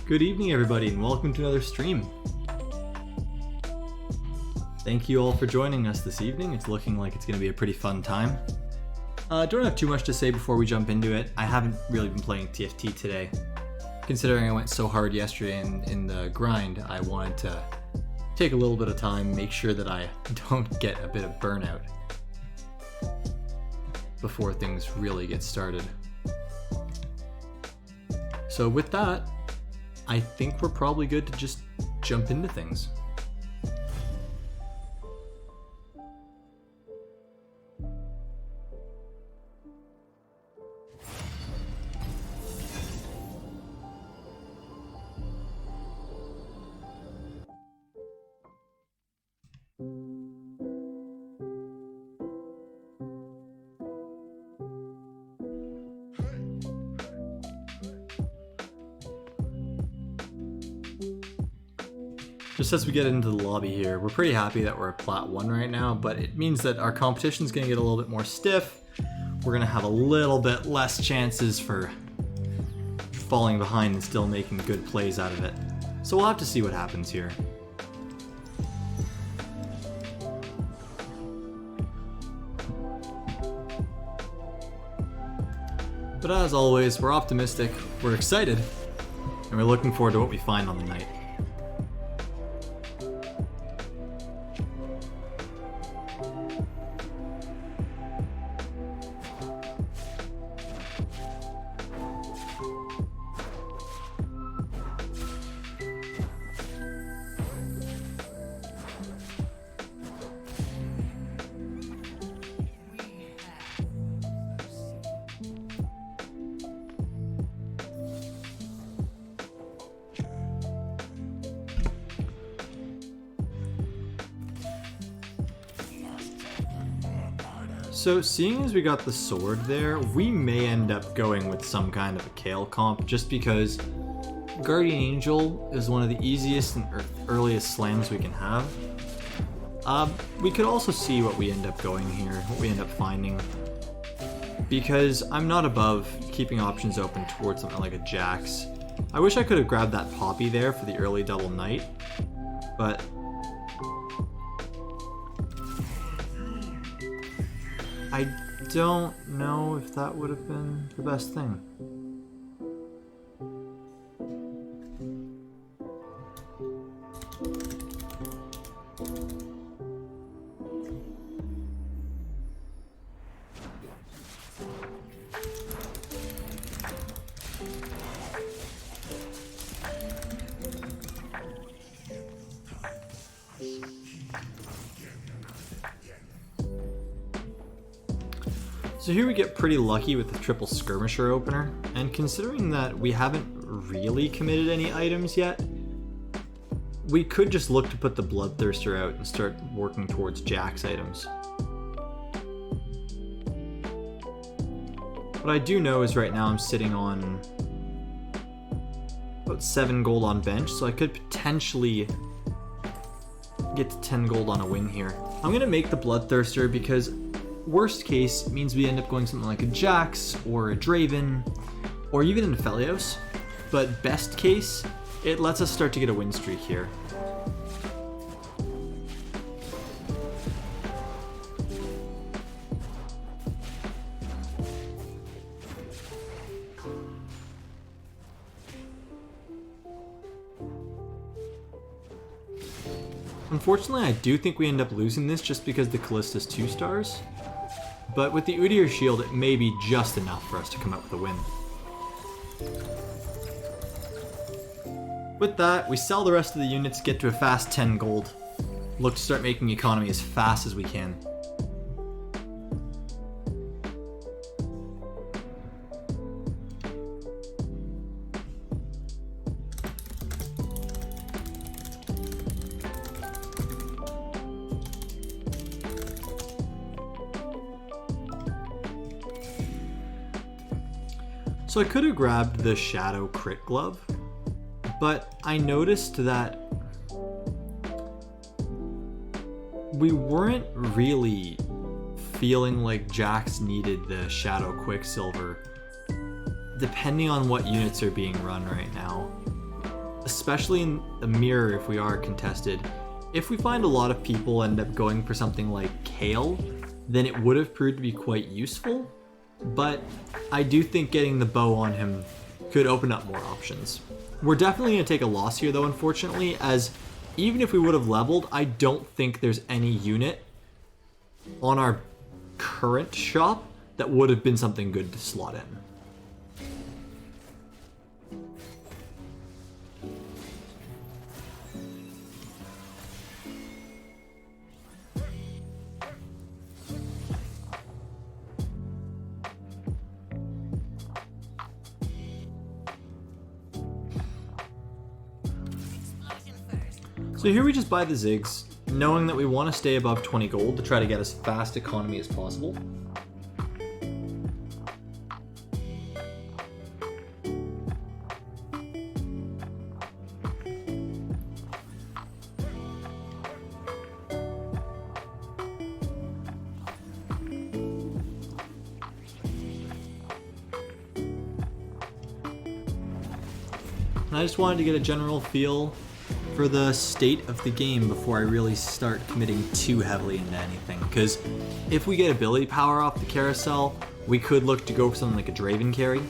Good evening, everybody, and welcome to another stream. Thank you all for joining us this evening. It's looking like it's going to be a pretty fun time. Don't have too much to say before we jump into it. I haven't really been playing TFT today. Considering I went so hard yesterday in the grind, I wanted to take a little bit of time, make sure that I don't get a bit of burnout before things really get started. So with that, I think we're probably good to just jump into things. Just as we get into the lobby here, we're pretty happy that we're at Plat 1 right now, but it means that our competition's going to get a little bit more stiff. We're going to have a little bit less chances for falling behind and still making good plays out of it. So we'll have to see what happens here. But as always, we're optimistic, we're excited, and we're looking forward to what we find on the night. So seeing as we got the sword there, we may end up going with some kind of a Kayle comp just because Guardian Angel is one of the easiest and earliest slams we can have. We could also see what we end up going here, what we end up finding, because I'm not above keeping options open towards something like a Jax. I wish I could have grabbed that Poppy there for the early double knight, but I don't know if that would have been the best thing. So here we get pretty lucky with the triple Skirmisher opener, and considering that we haven't really committed any items yet, we could just look to put the Bloodthirster out and start working towards Jax items. What I do know is right now I'm sitting on about 7 gold on bench, so I could potentially get to 10 gold on a win here. I'm going to make the Bloodthirster because worst case means we end up going something like a Jax or a Draven or even an Aphelios, but best case, it lets us start to get a win streak here. Unfortunately, I do think we end up losing this just because the Callista's 2 stars. But with the Udyr shield, it may be just enough for us to come out with a win. With that, we sell the rest of the units, get to a fast 10 gold. Look to start making economy as fast as we can. So I could have grabbed the Shadow Crit Glove, but I noticed that we weren't really feeling like Jax needed the Shadow Quicksilver, depending on what units are being run right now. especially in a mirror if we are contested. If we find a lot of people end up going for something like Kayle, then it would have proved to be quite useful, but I do think getting the bow on him could open up more options. We're definitely going to take a loss here though, unfortunately, as even if we would have leveled, I don't think there's any unit on our current shop that would have been something good to slot in. So here we just buy the Ziggs, knowing that we want to stay above 20 gold to try to get as fast economy as possible. And I just wanted to get a general feel for the state of the game before I really start committing too heavily into anything, because if we get ability power off the carousel, we could look to go for something like a Draven carry,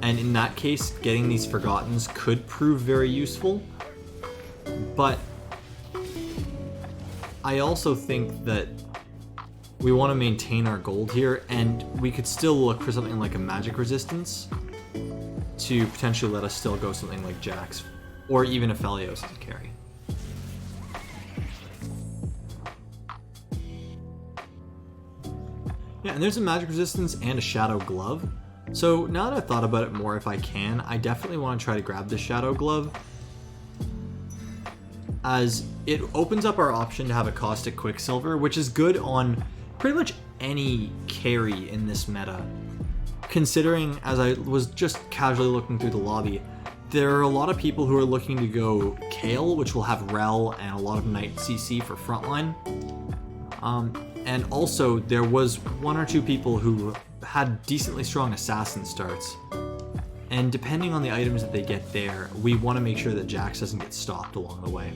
and in that case getting these Forgottens could prove very useful, but I also think that we want to maintain our gold here, and we could still look for something like a magic resistance to potentially let us still go something like Jax or even a Felios as a carry. Yeah, and there's a magic resistance and a shadow glove. So now that I've thought about it more, if I can, I definitely want to try to grab the shadow glove, as it opens up our option to have a caustic quicksilver, which is good on pretty much any carry in this meta. Considering, as I was just casually looking through the lobby, there are a lot of people who are looking to go Kayle, which will have Rel and a lot of Knight CC for frontline. And also, there was one or two people who had decently strong assassin starts. And depending on the items that they get there, we want to make sure that Jax doesn't get stopped along the way.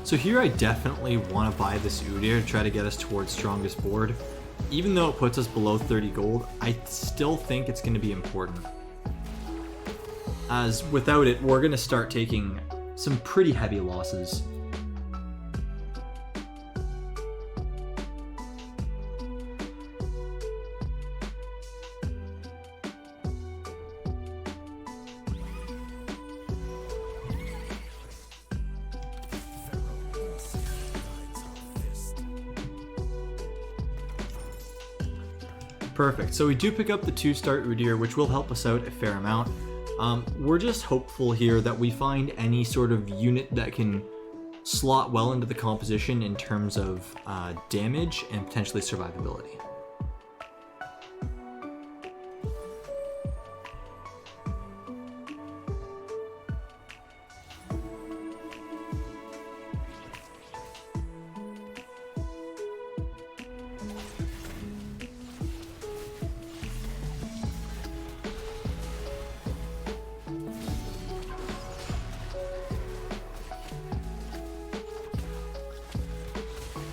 So here I definitely want to buy this Udyr to try to get us towards strongest board. Even though it puts us below 30 gold, I still think it's going to be important, as without it, we're going to start taking some pretty heavy losses. Perfect, so we do pick up the 2-star Udyr, which will help us out a fair amount. We're just hopeful here that we find any sort of unit that can slot well into the composition in terms of damage and potentially survivability.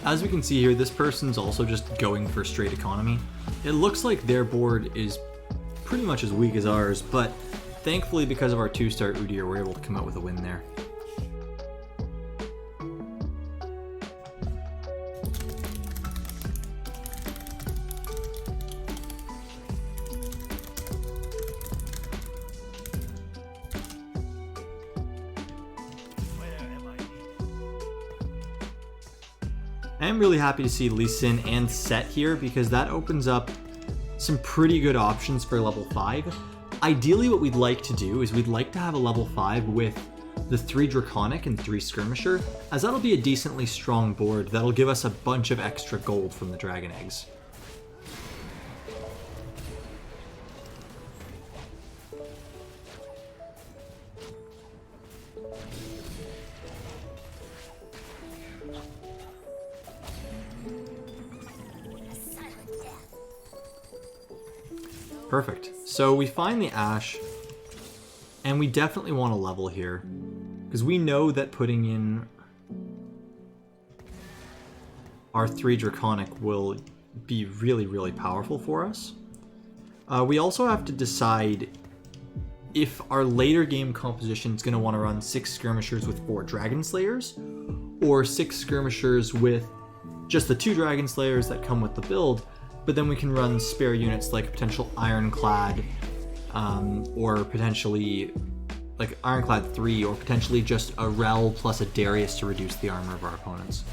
As we can see here, this person's also just going for straight economy. It looks like their board is pretty much as weak as ours, but thankfully because of our 2-star Udyr, we're able to come out with a win there. I am really happy to see Lee Sin and Set here, because that opens up some pretty good options for level 5. Ideally, what we'd like to do is we'd like to have a level 5 with the 3 Draconic and 3 Skirmisher, as that'll be a decently strong board that'll give us a bunch of extra gold from the Dragon Eggs. Perfect. So we find the Ash, and we definitely want to level here, because we know that putting in our 3 Draconic will be really, really powerful for us. We also have to decide if our later game composition is going to want to run 6 Skirmishers with 4 Dragon Slayers, or 6 Skirmishers with just the 2 Dragon Slayers that come with the build, but then we can run spare units like a potential Ironclad, or potentially like Ironclad 3, or potentially just a Rel plus a Darius to reduce the armor of our opponents.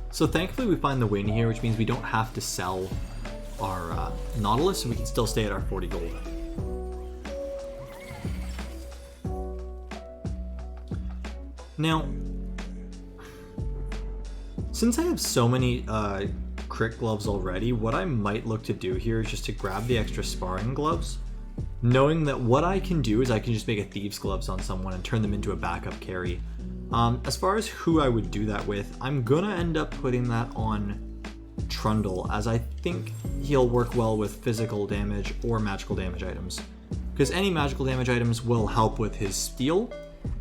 So thankfully we find the win here, which means we don't have to sell our Nautilus, and we can still stay at our 40 gold. Now, since I have so many crit gloves already, what I might look to do here is just to grab the extra sparring gloves, knowing that what I can do is I can just make a Thieves Gloves on someone and turn them into a backup carry. As far as who I would do that with, I'm gonna end up putting that on Trundle, as I think he'll work well with physical damage or magical damage items. Because any magical damage items will help with his steal,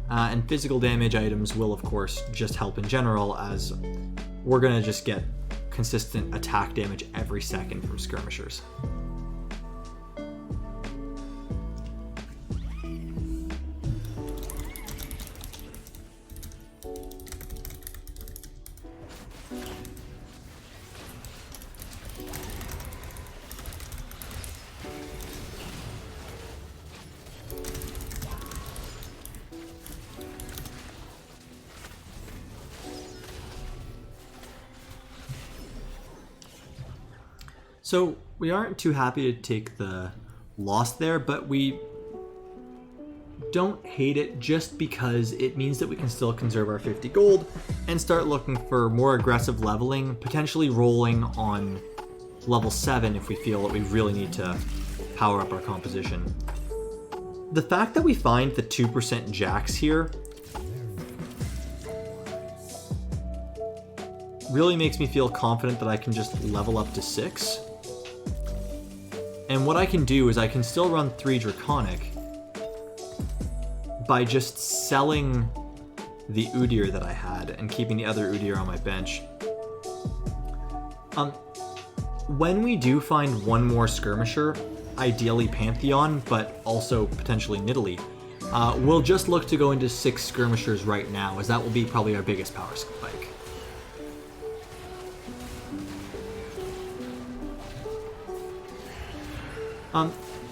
and physical damage items will of course just help in general, as we're gonna just get consistent attack damage every second from Skirmishers. So we aren't too happy to take the loss there, but we don't hate it just because it means that we can still conserve our 50 gold and start looking for more aggressive leveling, potentially rolling on level 7 if we feel that we really need to power up our composition. The fact that we find the 2% Jax here really makes me feel confident that I can just level up to 6. And what I can do is I can still run 3 Draconic by just selling the Udyr that I had and keeping the other Udyr on my bench. When we do find one more Skirmisher, ideally Pantheon, but also potentially Nidalee, we'll just look to go into 6 Skirmishers right now, as that will be probably our biggest power spike.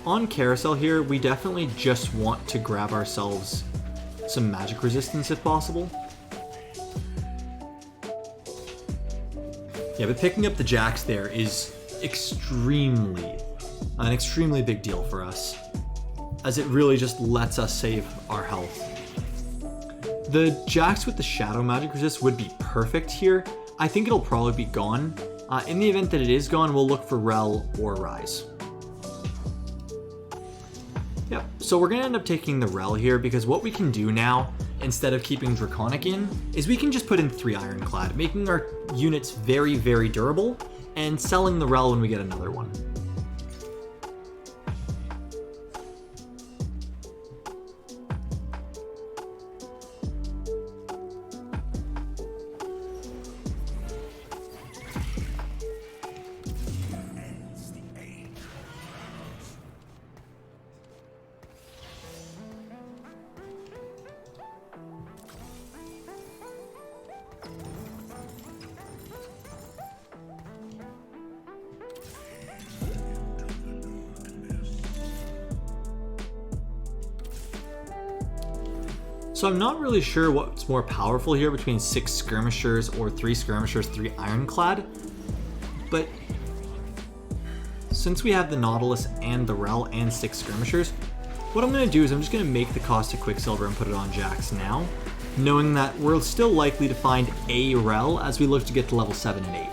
On Carousel here, we definitely just want to grab ourselves some magic resistance if possible. Yeah, but picking up the Jax there is an extremely big deal for us, as it really just lets us save our health. The Jax with the Shadow Magic Resist would be perfect here. I think it'll probably be gone. In the event that it is gone, we'll look for Rel or Rise. Yep, so we're going to end up taking the Rel here, because what we can do now, instead of keeping Draconic in, is we can just put in 3 Ironclad, making our units very, very durable, and selling the Rel when we get another one. So I'm not really sure what's more powerful here between 6 skirmishers or 3 skirmishers, 3 ironclad, but since we have the Nautilus and the Rel and 6 skirmishers, what I'm going to do is I'm just going to make the Caustic Quicksilver and put it on Jax now, knowing that we're still likely to find a Rel as we look to get to level 7 and 8.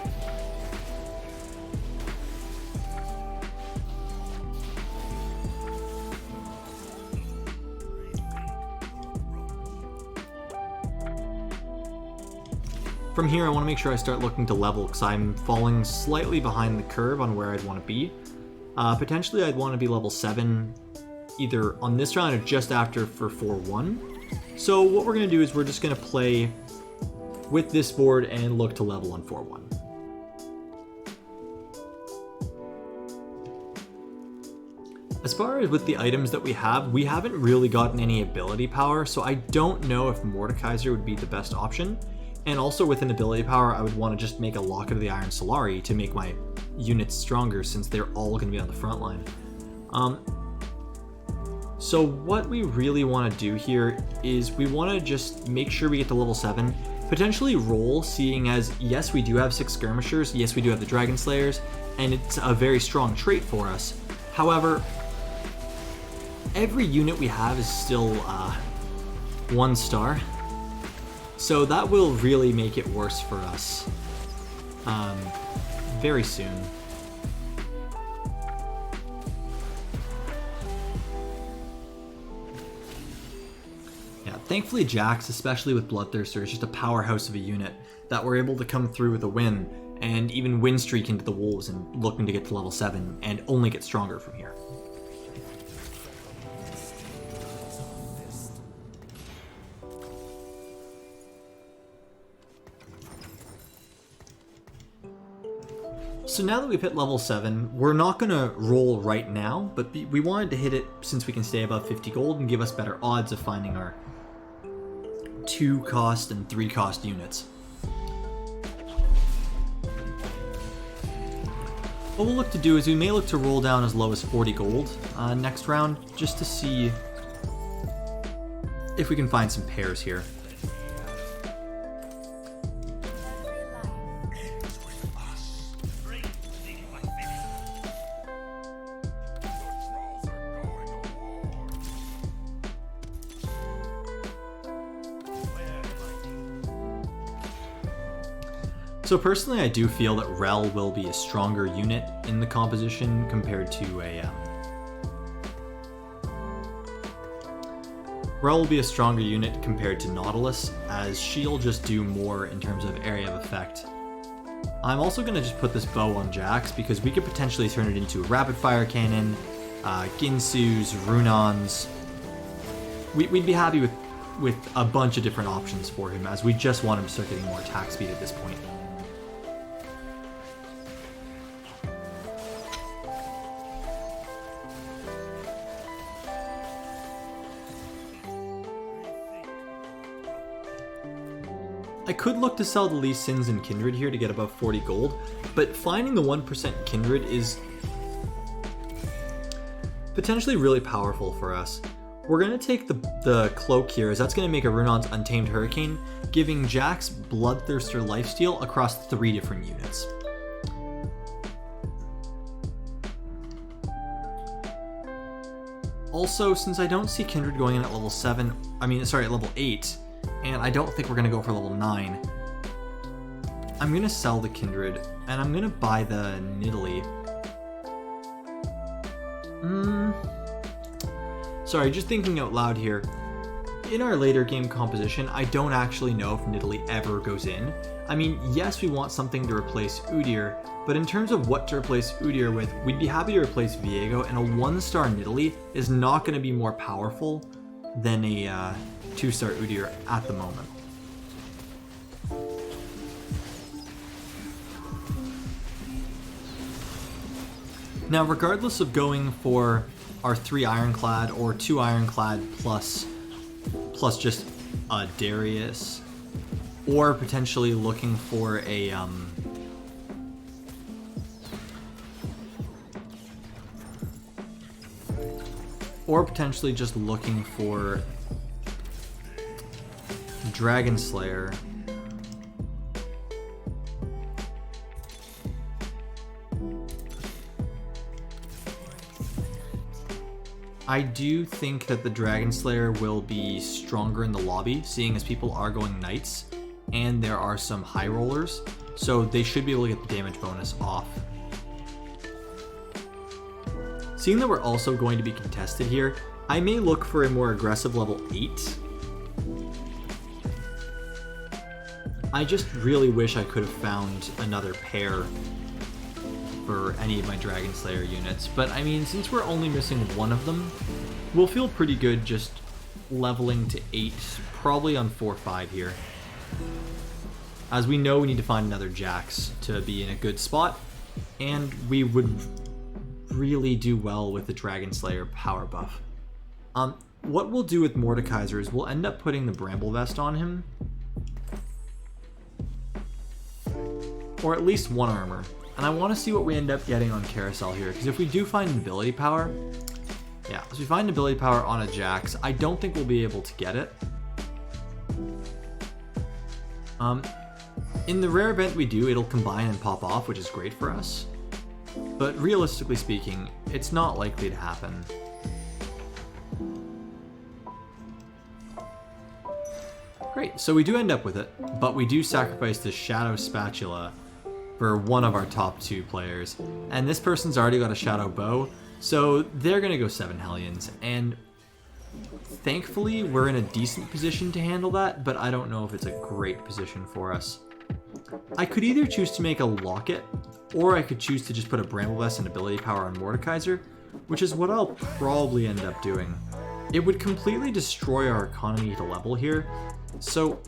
From here, I want to make sure I start looking to level because I'm falling slightly behind the curve on where I'd want to be. Potentially, I'd want to be level 7 either on this round or just after for 4-1. So what we're going to do is we're just going to play with this board and look to level on 4-1. As far as with the items that we haven't really gotten any ability power, so I don't know if Mordekaiser would be the best option. And also with an ability power, I would want to just make a Locket of the Iron Solari to make my units stronger since they're all going to be on the front line. So what we really want to do here is we want to just make sure we get to level 7, potentially roll, seeing as yes, we do have 6 skirmishers, yes, we do have the Dragon Slayers, and it's a very strong trait for us. However, every unit we have is still 1 star. So that will really make it worse for us very soon. Yeah, thankfully Jax, especially with Bloodthirster, is just a powerhouse of a unit that we're able to come through with a win and even win streak into the Wolves and looking to get to level 7 and only get stronger from here. So now that we've hit level 7, we're not going to roll right now, but we wanted to hit it since we can stay above 50 gold and give us better odds of finding our 2 cost and 3 cost units. What we'll look to do is we may look to roll down as low as 40 gold next round, just to see if we can find some pairs here. So personally, I do feel that Rel will be a stronger unit in the composition compared to a... Rel will be a stronger unit compared to Nautilus, as she'll just do more in terms of area of effect. I'm also going to just put this bow on Jax, because we could potentially turn it into a rapid fire cannon, Ginsus, Runons. We'd be happy with a bunch of different options for him, as we just want him to start getting more attack speed at this point. I could look to sell the Lee Sins and Kindred here to get above 40 gold, but finding the 1% Kindred is potentially really powerful for us. We're going to take the Cloak here, as that's going to make a Runon's Untamed Hurricane, giving Jax Bloodthirster lifesteal across 3 different units. Also, since I don't see Kindred going in at level 7, at level 8, and I don't think we're going to go for level 9, I'm going to sell the Kindred, and I'm going to buy the Nidalee. Sorry, just thinking out loud here. In our later game composition, I don't actually know if Nidalee ever goes in. I mean, yes, we want something to replace Udyr, but in terms of what to replace Udyr with, we'd be happy to replace Viego, and a 1-star Nidalee is not going to be more powerful than a 2-star Udyr at the moment. Now, regardless of going for our 3 Ironclad or 2 Ironclad plus just a Darius, or potentially looking for a Dragon Slayer. I do think that the Dragon Slayer will be stronger in the lobby, seeing as people are going Knights, and there are some high rollers, so they should be able to get the damage bonus off. Seeing that we're also going to be contested here, I may look for a more aggressive level 8. I just really wish I could have found another pair for any of my Dragon Slayer units, but I mean, since we're only missing one of them, we'll feel pretty good just leveling to 8, probably on 4-5 here. As we know, we need to find another Jax to be in a good spot, and we would really do well with the Dragon Slayer power buff. What we'll do with Mordekaiser is we'll end up putting the Bramble Vest on him, or at least one armor. And I want to see what we end up getting on Carousel here, because if we do find an ability power, yeah, if we find an ability power on a Jax, I don't think we'll be able to get it. In the rare event we do, it'll combine and pop off, which is great for us. But realistically speaking, it's not likely to happen. Great, so we do end up with it, but we do sacrifice the Shadow Spatula for one of our top 2 players. And this person's already got a Shadow Bow, so they're going to go 7 Hellions. And thankfully, we're in a decent position to handle that, but I don't know if it's a great position for us. I could either choose to make a Locket, or I could choose to just put a Bramble Vest and ability power on Mordekaiser, which is what I'll probably end up doing. It would completely destroy our economy to level here, so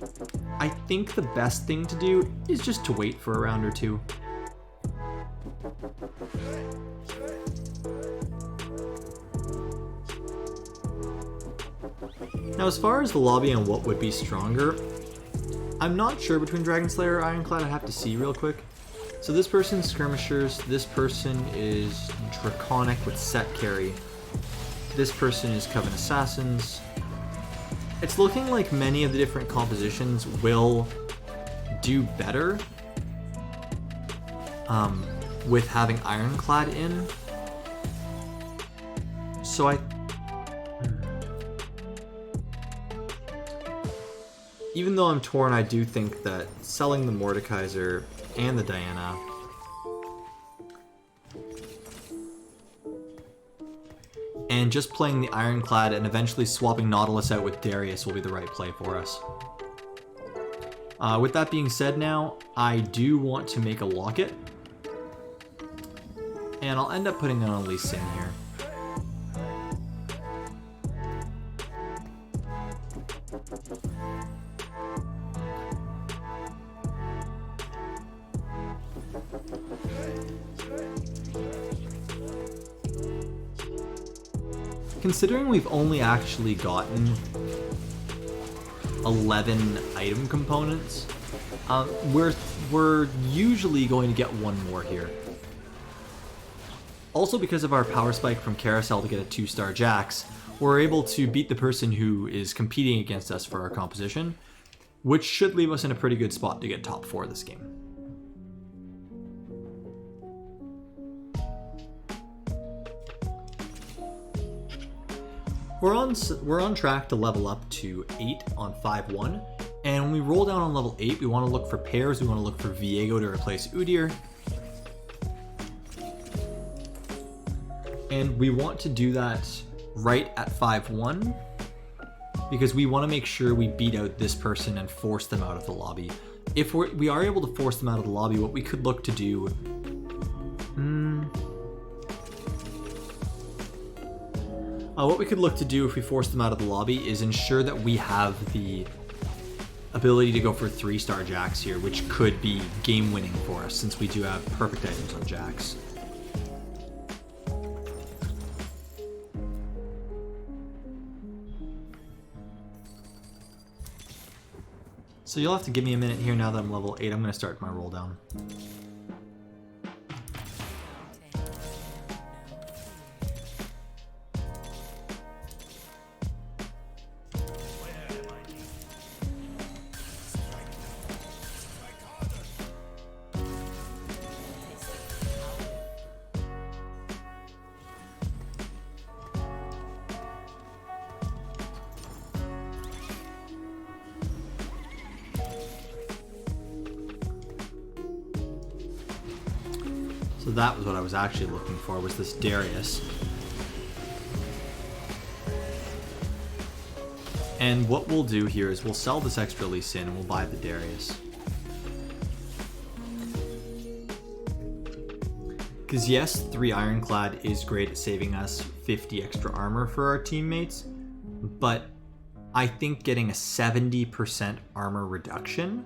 I think the best thing to do is just to wait for a round or 2. Now, as far as the lobby and what would be stronger, I'm not sure between Dragon Slayer or Ironclad. I have to see real quick. So this person's Skirmishers, this person is Draconic with set carry, this person is Coven Assassins. It's looking like many of the different compositions will do better with having Ironclad in. So even though I'm torn, I do think that selling the Mordekaiser and the Diana and just playing the Ironclad and eventually swapping Nautilus out with Darius will be the right play for us. With that being said now, I do want to make a Locket, and I'll end up putting it on Lee Sin here. Considering we've only actually gotten 11 item components, we're usually going to get one more here. Also, because of our power spike from Carousel to get a 2-star Jax, we're able to beat the person who is competing against us for our composition, which should leave us in a pretty good spot to get top 4 this game. We're on track to level up to 8 on 5-1, and when we roll down on level 8, we want to look for pairs. We want to look for Viego to replace Udyr, and we want to do that right at 5-1 because we want to make sure we beat out this person and force them out of the lobby. If we are able to force them out of the lobby, what we could look to do what we could look to do if we force them out of the lobby is ensure that we have the ability to go for 3-star Jax here, which could be game-winning for us since we do have perfect items on Jax. So you'll have to give me a minute here now that I'm level 8. I'm going to start my roll down. So that was what I was actually looking for, was this Darius. And what we'll do here is we'll sell this extra Lee Sin and we'll buy the Darius. Because yes, 3 Ironclad is great at saving us 50 extra armor for our teammates, but I think getting a 70% armor reduction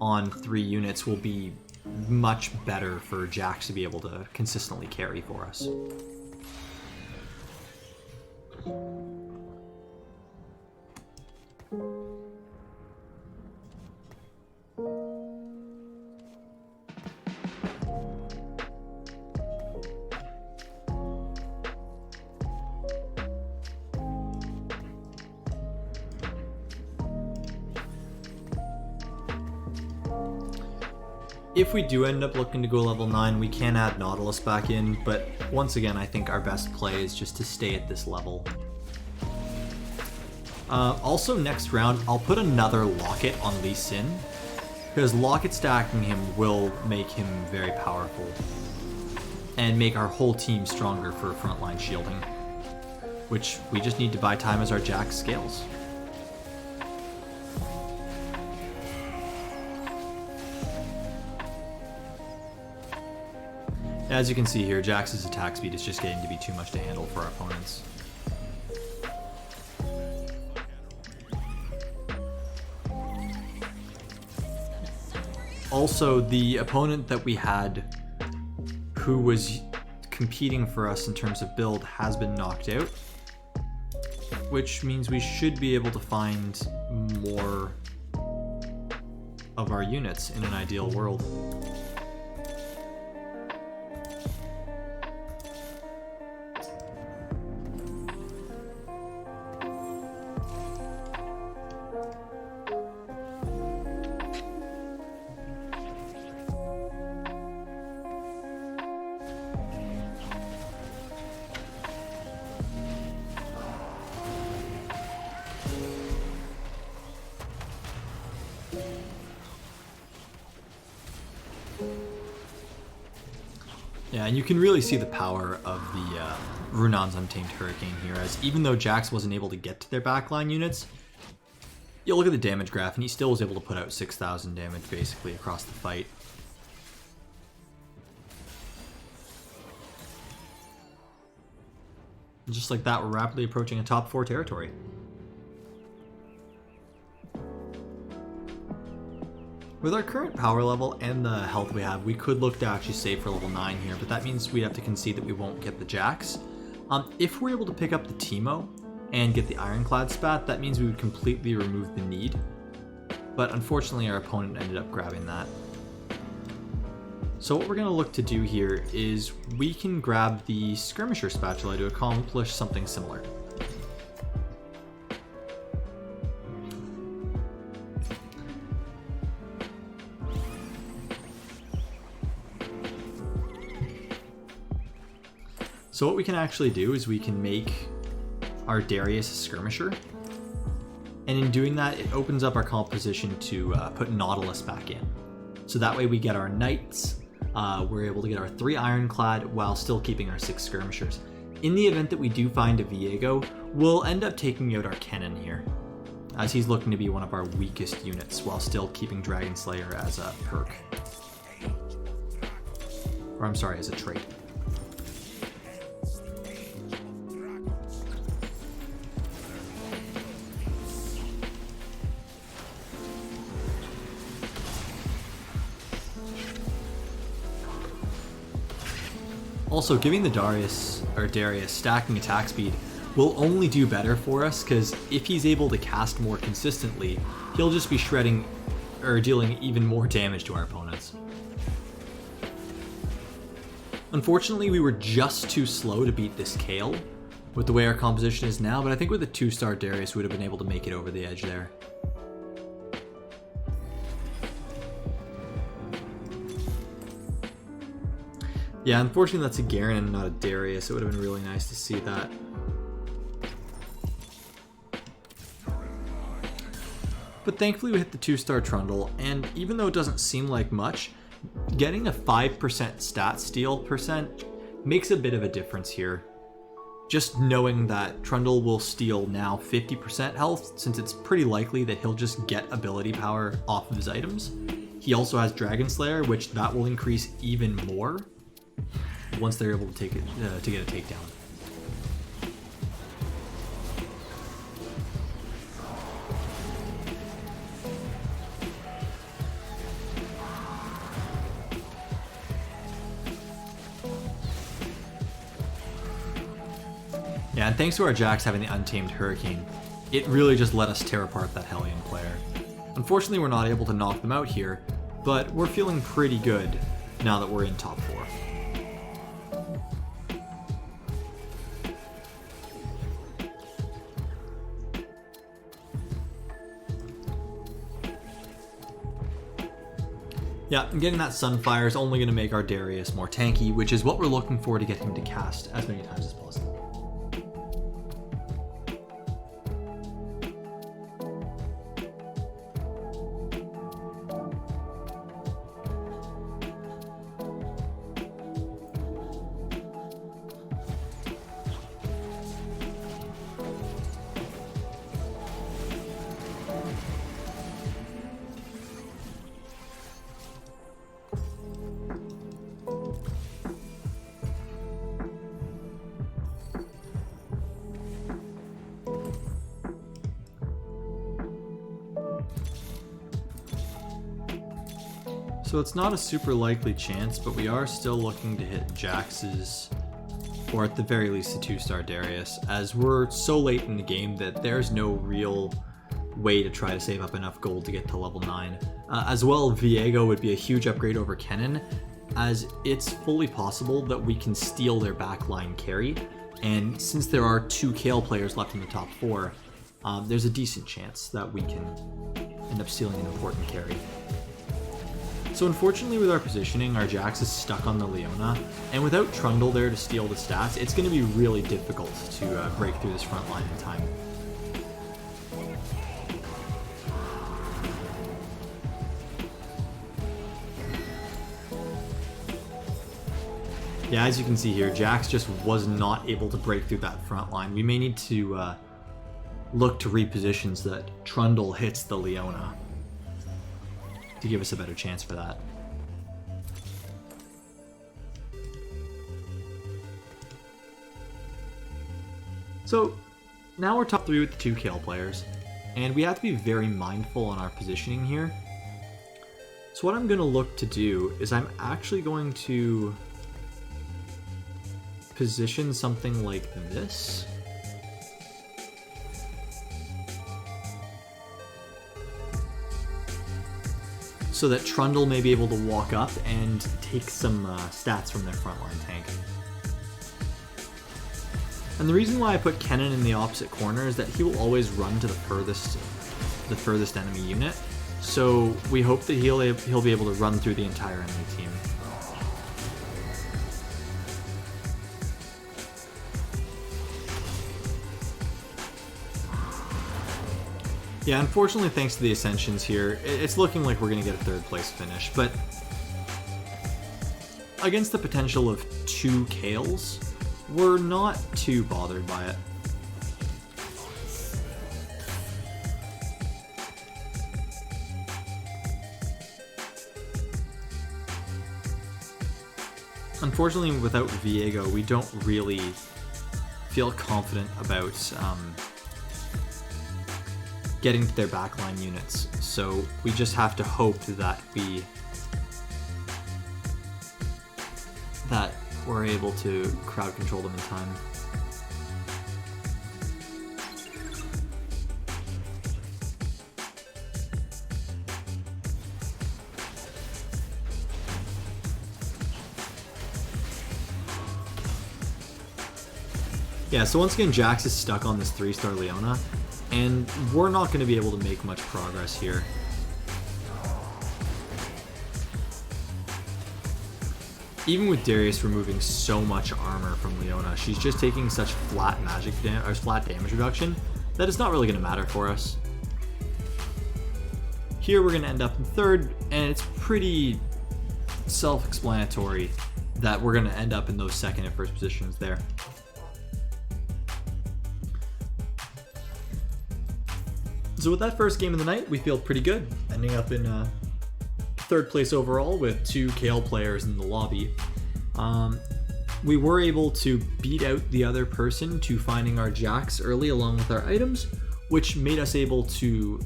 on 3 units will be much better for Jax to be able to consistently carry for us. If we do end up looking to go level 9, we can add Nautilus back in, but once again, I think our best play is just to stay at this level. Also, next round, I'll put another Locket on Lee Sin, because Locket stacking him will make him very powerful, and make our whole team stronger for frontline shielding, which we just need to buy time as our Jax scales. As you can see here, Jax's attack speed is just getting to be too much to handle for our opponents. Also, the opponent that we had who was competing for us in terms of build has been knocked out, which means we should be able to find more of our units in an ideal world. Yeah, and you can really see the power of the Runon's Untamed Hurricane here, as even though Jax wasn't able to get to their backline units, you look at the damage graph and he still was able to put out 6,000 damage basically across the fight. And just like that, we're rapidly approaching a top 4 territory. With our current power level and the health we have, we could look to actually save for level 9 here, but that means we have to concede that we won't get the Jax. If we're able to pick up the Teemo and get the Ironclad spat, that means we would completely remove the need. But unfortunately, our opponent ended up grabbing that. So what we're going to look to do here is we can grab the Skirmisher Spatula to accomplish something similar. So what we can actually do is we can make our Darius a Skirmisher, and in doing that it opens up our composition to put Nautilus back in. So that way we get our Knights, we're able to get our 3 Ironclad while still keeping our 6 Skirmishers. In the event that we do find a Viego, we'll end up taking out our Kennen here, as he's looking to be one of our weakest units while still keeping Dragon Slayer as a perk. Or I'm sorry, as a trait. Also, giving the Darius stacking attack speed will only do better for us, because if he's able to cast more consistently, he'll just be shredding or dealing even more damage to our opponents. Unfortunately, we were just too slow to beat this Kayle with the way our composition is now, but I think with a 2-star Darius we would have been able to make it over the edge there. Yeah, unfortunately that's a Garen and not a Darius. It would have been really nice to see that. But thankfully we hit the 2-star Trundle, and even though it doesn't seem like much, getting a 5% stat steal percent makes a bit of a difference here. Just knowing that Trundle will steal now 50% health, since it's pretty likely that he'll just get ability power off of his items. He also has Dragon Slayer, which that will increase even more once they're able to take it to get a takedown. Yeah, and thanks to our Jax having the Untamed Hurricane, it really just let us tear apart that Hellion player. Unfortunately, we're not able to knock them out here, but we're feeling pretty good now that we're in top 4. Yeah, and getting that Sunfire is only going to make our Darius more tanky, which is what we're looking for to get him to cast as many times as possible. So it's not a super likely chance, but we are still looking to hit Jax's, or at the very least a 2-star Darius, as we're so late in the game that there's no real way to try to save up enough gold to get to level 9. As well, Viego would be a huge upgrade over Kennen, as it's fully possible that we can steal their backline carry, and since there are 2 Kayle players left in the top 4, there's a decent chance that we can end up stealing an important carry. So unfortunately with our positioning, our Jax is stuck on the Leona, and without Trundle there to steal the stats, it's going to be really difficult to break through this front line in time. Yeah, as you can see here, Jax just was not able to break through that front line. We may need to look to reposition so that Trundle hits the Leona to give us a better chance for that. So now we're top 3 with the 2 Kayle players, and we have to be very mindful on our positioning here. So what I'm going to look to do is I'm actually going to position something like this. So that Trundle may be able to walk up and take some stats from their frontline tank. And the reason why I put Kennen in the opposite corner is that he will always run to the furthest enemy unit. So we hope that he'll be able to run through the entire enemy team. Yeah, unfortunately, thanks to the Ascensions here, it's looking like we're going to get a 3rd place finish, but against the potential of 2 Kayles, we're not too bothered by it. Unfortunately, without Viego, we don't really feel confident about getting to their backline units, so we just have to hope that we're able to crowd control them in time. Yeah, so once again, Jax is stuck on this 3-star Leona, and we're not going to be able to make much progress here. Even with Darius removing so much armor from Leona, she's just taking such flat flat damage reduction that it's not really going to matter for us. Here we're going to end up in 3rd, and it's pretty self-explanatory that we're going to end up in those second and first positions there. So with that first game of the night, we feel pretty good, ending up in third place overall with 2 Kayle players in the lobby. We were able to beat out the other person to finding our Jax early along with our items, which made us able to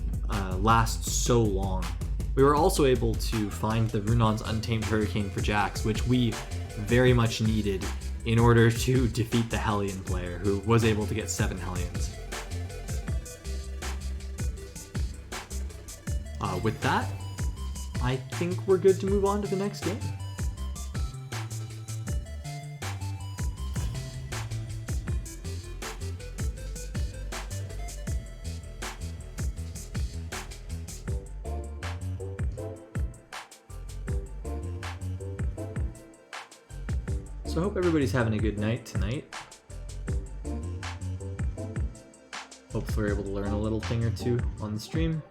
last so long. We were also able to find the Runon's Untamed Hurricane for Jax, which we very much needed in order to defeat the Hellion player, who was able to get 7 Hellions. With that, I think we're good to move on to the next game. So I hope everybody's having a good night tonight. Hopefully we're able to learn a little thing or two on the stream.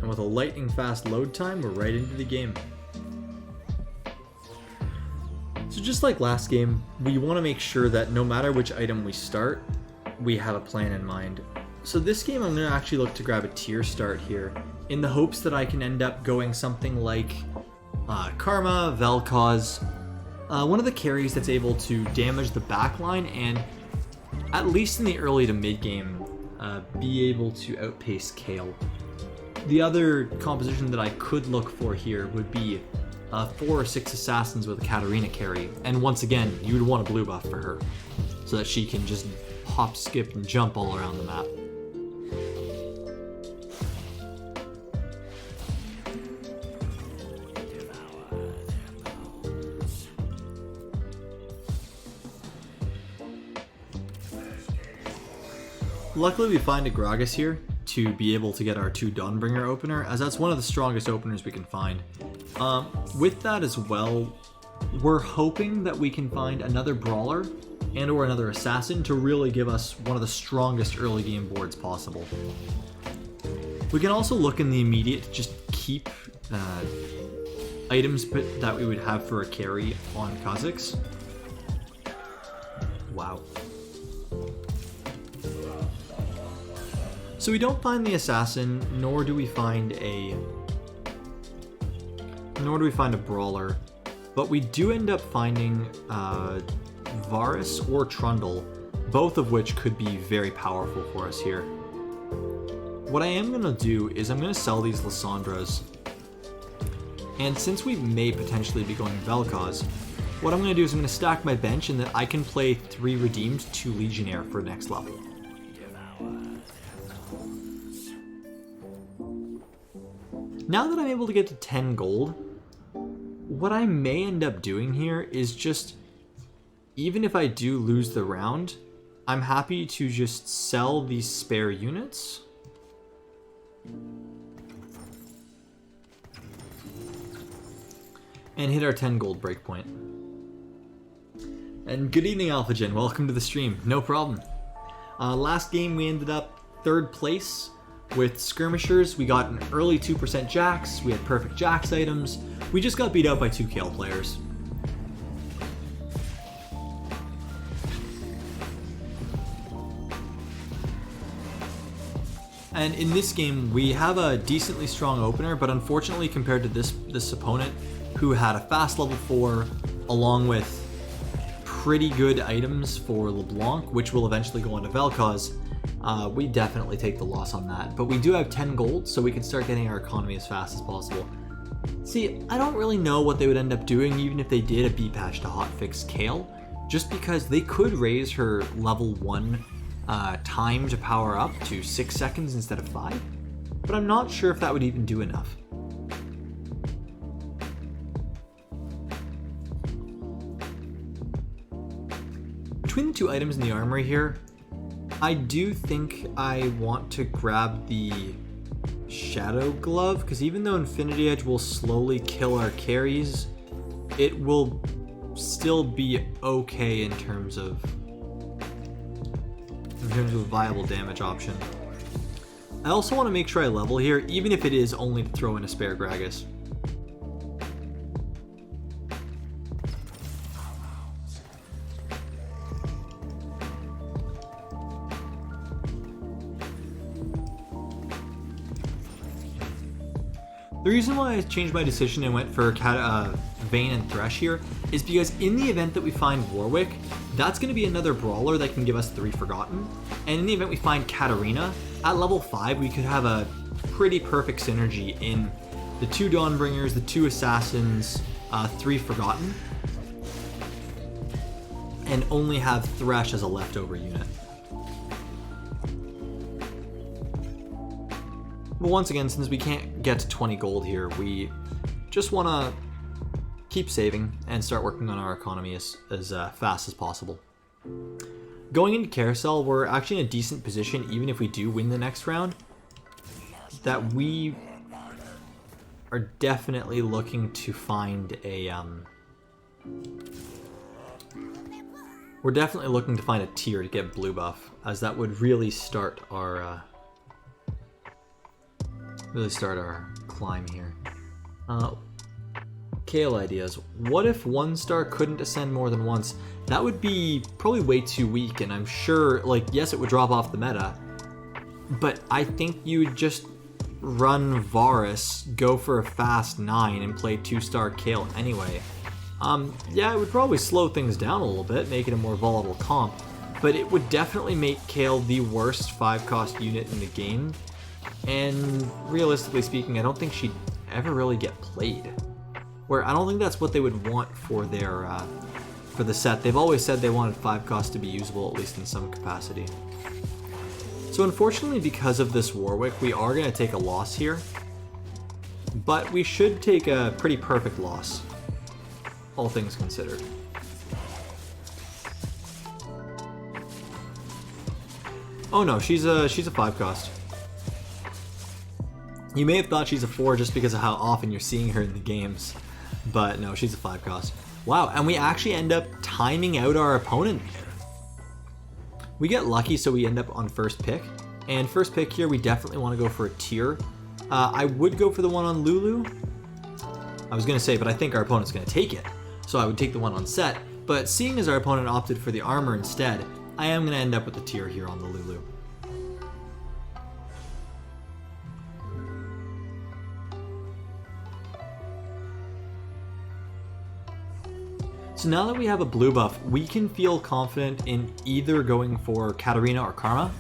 And with a lightning fast load time, we're right into the game. So just like last game, we want to make sure that no matter which item we start, we have a plan in mind. So this game I'm going to actually look to grab a tier start here, in the hopes that I can end up going something like Karma, Vel'Koz, one of the carries that's able to damage the backline and, at least in the early to mid game, be able to outpace Kayle. The other composition that I could look for here would be 4 or 6 assassins with a Katarina carry, and once again, you would want a blue buff for her, so that she can just hop, skip, and jump all around the map. Luckily we find a Gragas here to be able to get our 2 Dawnbringer opener, as that's one of the strongest openers we can find. With that as well, we're hoping that we can find another Brawler and or another Assassin to really give us one of the strongest early game boards possible. We can also look in the immediate to just keep items that we would have for a carry on Kha'Zix. Wow. So we don't find the Assassin, nor do we find a Brawler, but we do end up finding Varus or Trundle, both of which could be very powerful for us here. What I am going to do is I'm going to sell these Lissandras, and since we may potentially be going Vel'Koz, what I'm going to do is I'm going to stack my bench and then I can play 3 Redeemed, 2 Legionnaire for next level. Now that I'm able to get to 10 gold, what I may end up doing here is just, even if I do lose the round, I'm happy to just sell these spare units. And hit our 10 gold breakpoint. And good evening, AlphaGen. Welcome to the stream. No problem. Last game we ended up 3rd place. With Skirmishers, we got an early 2% Jax, we had perfect Jax items, we just got beat out by 2 Kayle players. And in this game, we have a decently strong opener, but unfortunately compared to this opponent, who had a fast level 4, along with pretty good items for LeBlanc, which will eventually go on to Vel'Koz, we definitely take the loss on that. But we do have 10 gold, so we can start getting our economy as fast as possible. See, I don't really know what they would end up doing even if they did a B patch to hotfix Kayle, just because they could raise her level 1 time to power up to 6 seconds instead of 5, but I'm not sure if that would even do enough. Between the 2 items in the armory here, I do think I want to grab the Shadow Glove, because even though Infinity Edge will slowly kill our carries, it will still be okay in terms of a viable damage option. I also want to make sure I level here, even if it is only to throw in a spare Gragas. The reason why I changed my decision and went for Vayne and Thresh here is because in the event that we find Warwick, that's going to be another brawler that can give us 3 Forgotten. And in the event we find Katarina, at level 5 we could have a pretty perfect synergy in the 2 Dawnbringers, the 2 Assassins, 3 Forgotten, and only have Thresh as a leftover unit. But once again, since we can't get to 20 gold here, we just want to keep saving and start working on our economy as fast as possible. Going into Carousel, we're actually in a decent position, even if we do win the next round, that we are definitely looking to find a... we're definitely looking to find a tier to get blue buff, as that would really start our... climb here. Kayle ideas. What if 1 star couldn't ascend more than once? That would be probably way too weak, and I'm sure, like, yes, it would drop off the meta, but I think you would just run Varus, go for a fast 9, and play 2-star Kayle anyway. Yeah, it would probably slow things down a little bit, make it a more volatile comp, but it would definitely make Kayle the worst 5-cost unit in the game. And realistically speaking, I don't think she'd ever really get played. Where I don't think that's what they would want for their for the set. They've always said they wanted 5 costs to be usable, at least in some capacity. So unfortunately, because of this Warwick, we are going to take a loss here. But we should take a pretty perfect loss, all things considered. Oh no, she's a 5 cost. You may have thought she's a 4 just because of how often you're seeing her in the games, but no, she's a 5 cost. Wow, and we actually end up timing out our opponent there. We get lucky, so we end up on first pick, and first pick here, we definitely want to go for a tier. I would go for the one on Lulu. I was going to say, but I think our opponent's going to take it, so I would take the one on set, but seeing as our opponent opted for the armor instead, I am going to end up with the tier here on the Lulu. So now that we have a blue buff, we can feel confident in either going for Katarina or Karma,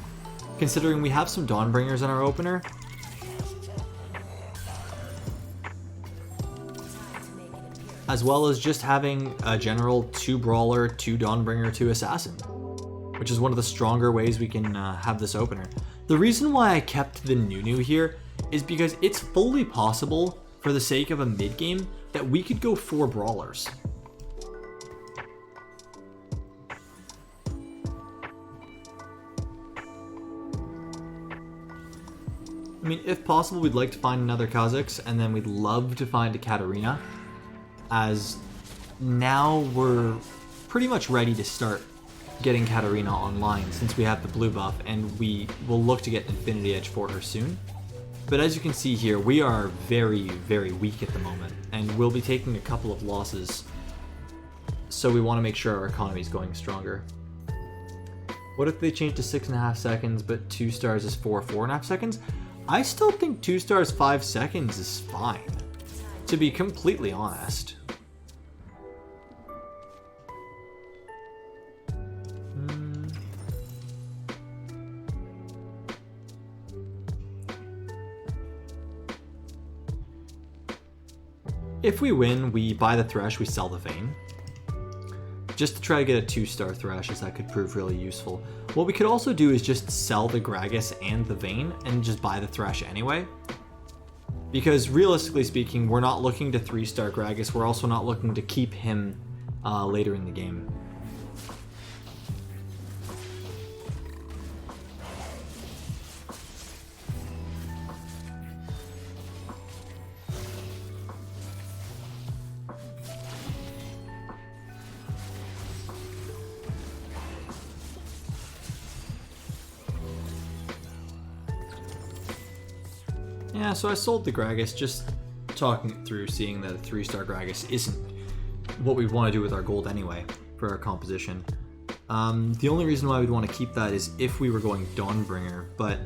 considering we have some Dawnbringers in our opener. As well as just having a general 2 Brawler, 2 Dawnbringer, 2 Assassin, which is one of the stronger ways we can have this opener. The reason why I kept the Nunu here is because it's fully possible, for the sake of a mid game, that we could go 4 Brawlers. I mean, if possible, we'd like to find another Kha'Zix, and then we'd love to find a Katarina, as now we're pretty much ready to start getting Katarina online since we have the blue buff, and we will look to get Infinity Edge for her soon. But as you can see here, we are very, very weak at the moment, and we'll be taking a couple of losses, so we want to make sure our economy is going stronger. What if they change to 6.5 seconds, but 2 stars is 4.5 seconds? I still think 2 stars 5 seconds is fine, to be completely honest. If we win, we buy the Thresh, we sell the Vayne, just to try to get a 2-star Thresh, as that could prove really useful. What we could also do is just sell the Gragas and the Vayne and just buy the Thresh anyway. Because realistically speaking, we're not looking to 3-star Gragas, we're also not looking to keep him later in the game. Yeah, so I sold the Gragas, just talking it through, seeing that a 3-star Gragas isn't what we want to do with our gold anyway for our composition. The only reason why we'd want to keep that is if we were going Dawnbringer, but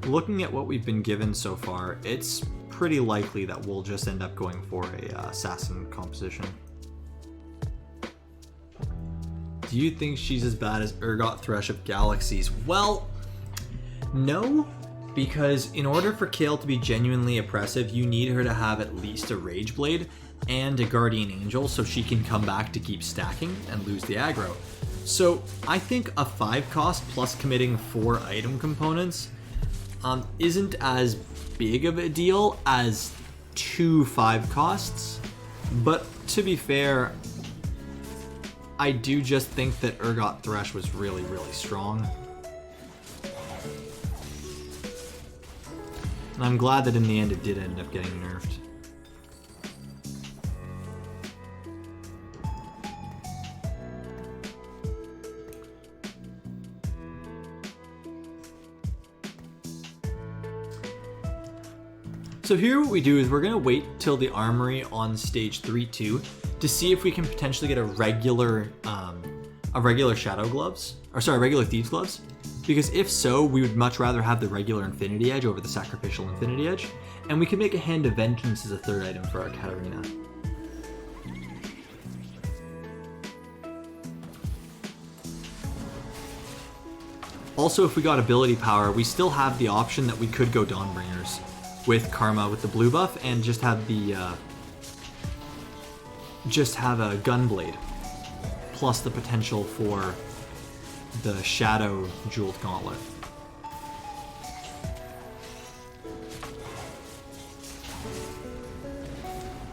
looking at what we've been given so far, it's pretty likely that we'll just end up going for a assassin composition. Do you think she's as bad as Urgot Thresh of Galaxies? Well, no, because in order for Kayle to be genuinely oppressive, you need her to have at least a Rage Blade and a Guardian Angel so she can come back to keep stacking and lose the aggro. So I think a 5 cost plus committing 4 item components isn't as big of a deal as 2 5 costs, but to be fair, I do just think that Urgot Thresh was really, really strong. And I'm glad that in the end it did end up getting nerfed. So here what we do is we're going to wait till the armory on stage 3-2 to see if we can potentially get a regular Shadow Gloves, or sorry, regular Thieves Gloves. Because if so, we would much rather have the regular Infinity Edge over the Sacrificial Infinity Edge, and we can make a Hand of Vengeance as a 3rd item for our Katarina. Also, if we got ability power, we still have the option that we could go Dawnbringers with Karma with the blue buff and just have the a Gunblade plus the potential for the Shadow Jeweled Gauntlet.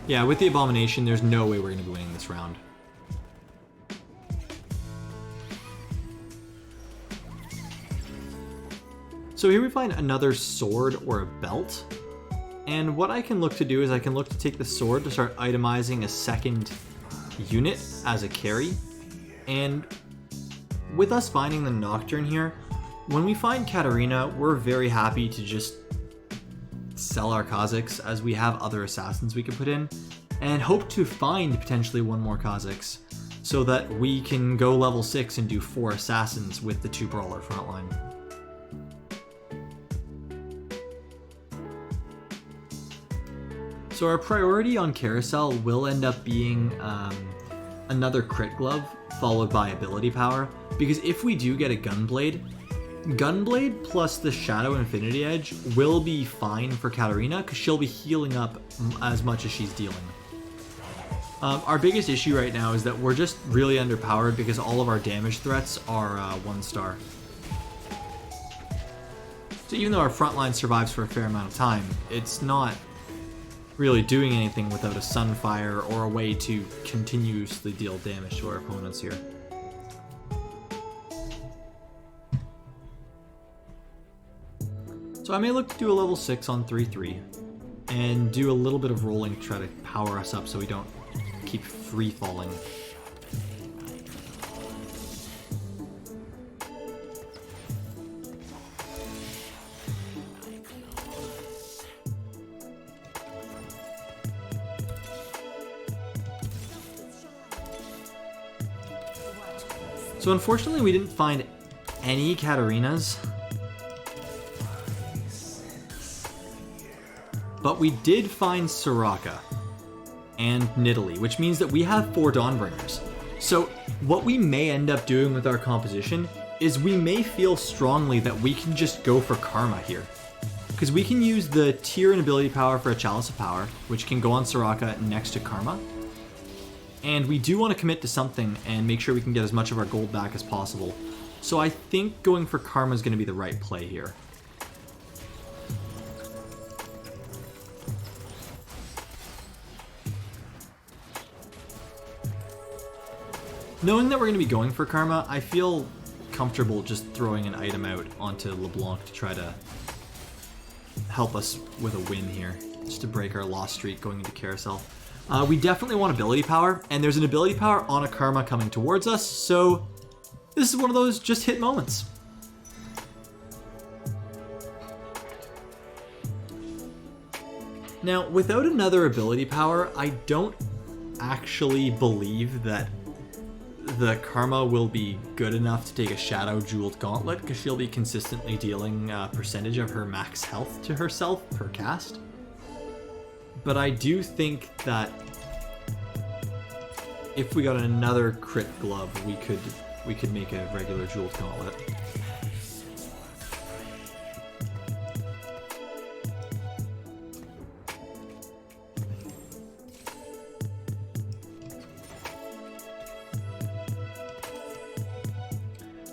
Yeah, with the Abomination, there's no way we're going to be winning this round. So here we find another sword or a belt. And what I can look to do is I can look to take the sword to start itemizing a 2nd unit as a carry. And with us finding the Nocturne here, when we find Katarina, we're very happy to just sell our Kha'Zix as we have other assassins we can put in, and hope to find potentially 1 more Kha'Zix so that we can go level 6 and do 4 assassins with the 2 brawler frontline. So our priority on Carousel will end up being another crit glove followed by ability power, because if we do get a Gunblade plus the Shadow Infinity Edge will be fine for Katarina because she'll be healing up as much as she's dealing. Our biggest issue right now is that we're just really underpowered because all of our damage threats are 1-star. So even though our frontline survives for a fair amount of time, it's not really doing anything without a Sunfire or a way to continuously deal damage to our opponents here. So I may look to do a level 6 on 3-3 and do a little bit of rolling to try to power us up so we don't keep free falling. So unfortunately we didn't find any Katarinas, but we did find Soraka and Nidalee, which means that we have 4 Dawnbringers. So what we may end up doing with our composition is we may feel strongly that we can just go for Karma here. Because we can use the tier and ability power for a Chalice of Power, which can go on Soraka next to Karma. And we do want to commit to something and make sure we can get as much of our gold back as possible. So I think going for Karma is going to be the right play here. Knowing that we're going to be going for Karma, I feel comfortable just throwing an item out onto LeBlanc to try to help us with a win here, just to break our loss streak going into Carousel. We definitely want ability power, and there's an ability power on a Karma coming towards us, so this is one of those just hit moments. Now, without another ability power, I don't actually believe that the Karma will be good enough to take a Shadow Jeweled Gauntlet, because she'll be consistently dealing a percentage of her max health to herself per cast. But I do think that if we got another crit glove, we could make a regular Jeweled Gauntlet.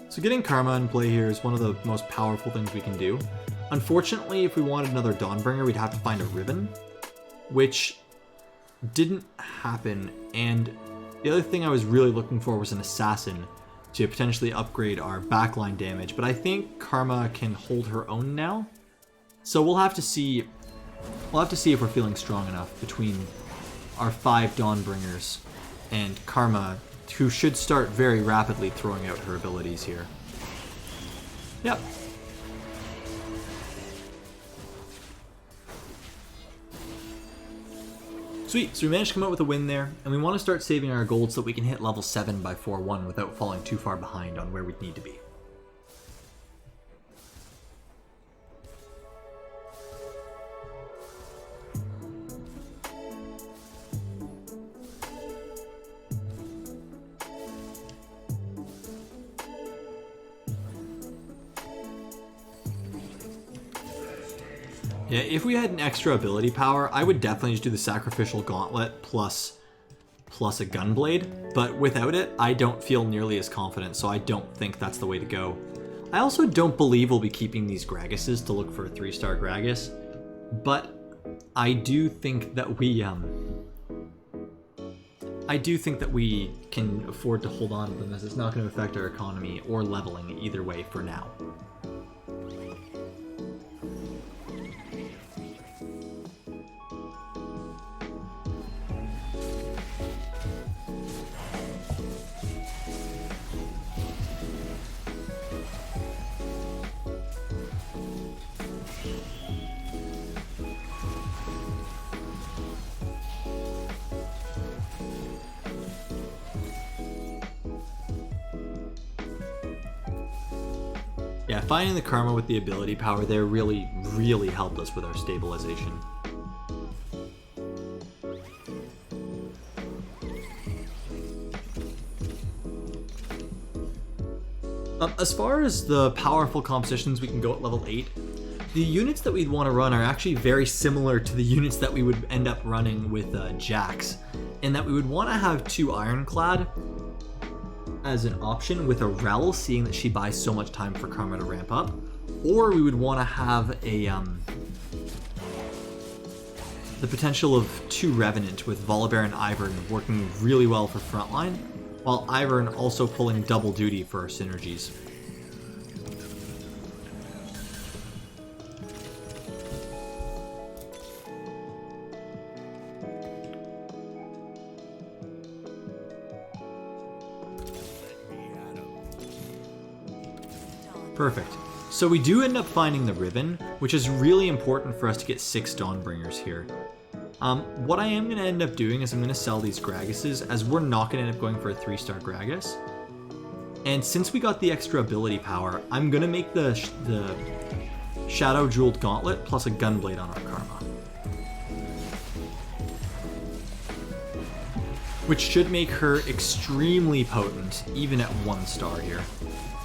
So getting Karma in play here is one of the most powerful things we can do. Unfortunately, if we wanted another Dawnbringer, we'd have to find a Riven, which didn't happen. And the other thing I was really looking for was an Assassin to potentially upgrade our backline damage, but I think Karma can hold her own now. So we'll have to see if we're feeling strong enough between our 5 Dawnbringers and Karma, who should start very rapidly throwing out her abilities here. Yep. Sweet, so we managed to come out with a win there, and we want to start saving our gold so that we can hit level 7 by 4-1 without falling too far behind on where we'd need to be. Yeah, if we had an extra ability power, I would definitely just do the Sacrificial Gauntlet plus a Gunblade, but without it, I don't feel nearly as confident, so I don't think that's the way to go. I also don't believe we'll be keeping these Graguses to look for a 3-star Gragas, but I do think that we can afford to hold on to them, as it's not going to affect our economy or leveling either way for now. Yeah, finding the Karma with the ability power there really helped us with our stabilization. As far as the powerful compositions we can go at level 8, the units that we'd want to run are actually very similar to the units that we would end up running with Jax, in that we would want to have 2 Ironclad as an option with a Rel, seeing that she buys so much time for Karma to ramp up, or we would want to have a the potential of 2 Revenant with Volibear and Ivern working really well for frontline, while Ivern also pulling double duty for our synergies. Perfect. So we do end up finding the Riven, which is really important for us to get 6 Dawnbringers here. What I am going to end up doing is I'm going to sell these Graguses, as we're not going to end up going for a 3-star Gragas. And since we got the extra ability power, I'm going to make the Shadow Jeweled Gauntlet plus a Gunblade on our Karma, which should make her extremely potent, even at 1 star here.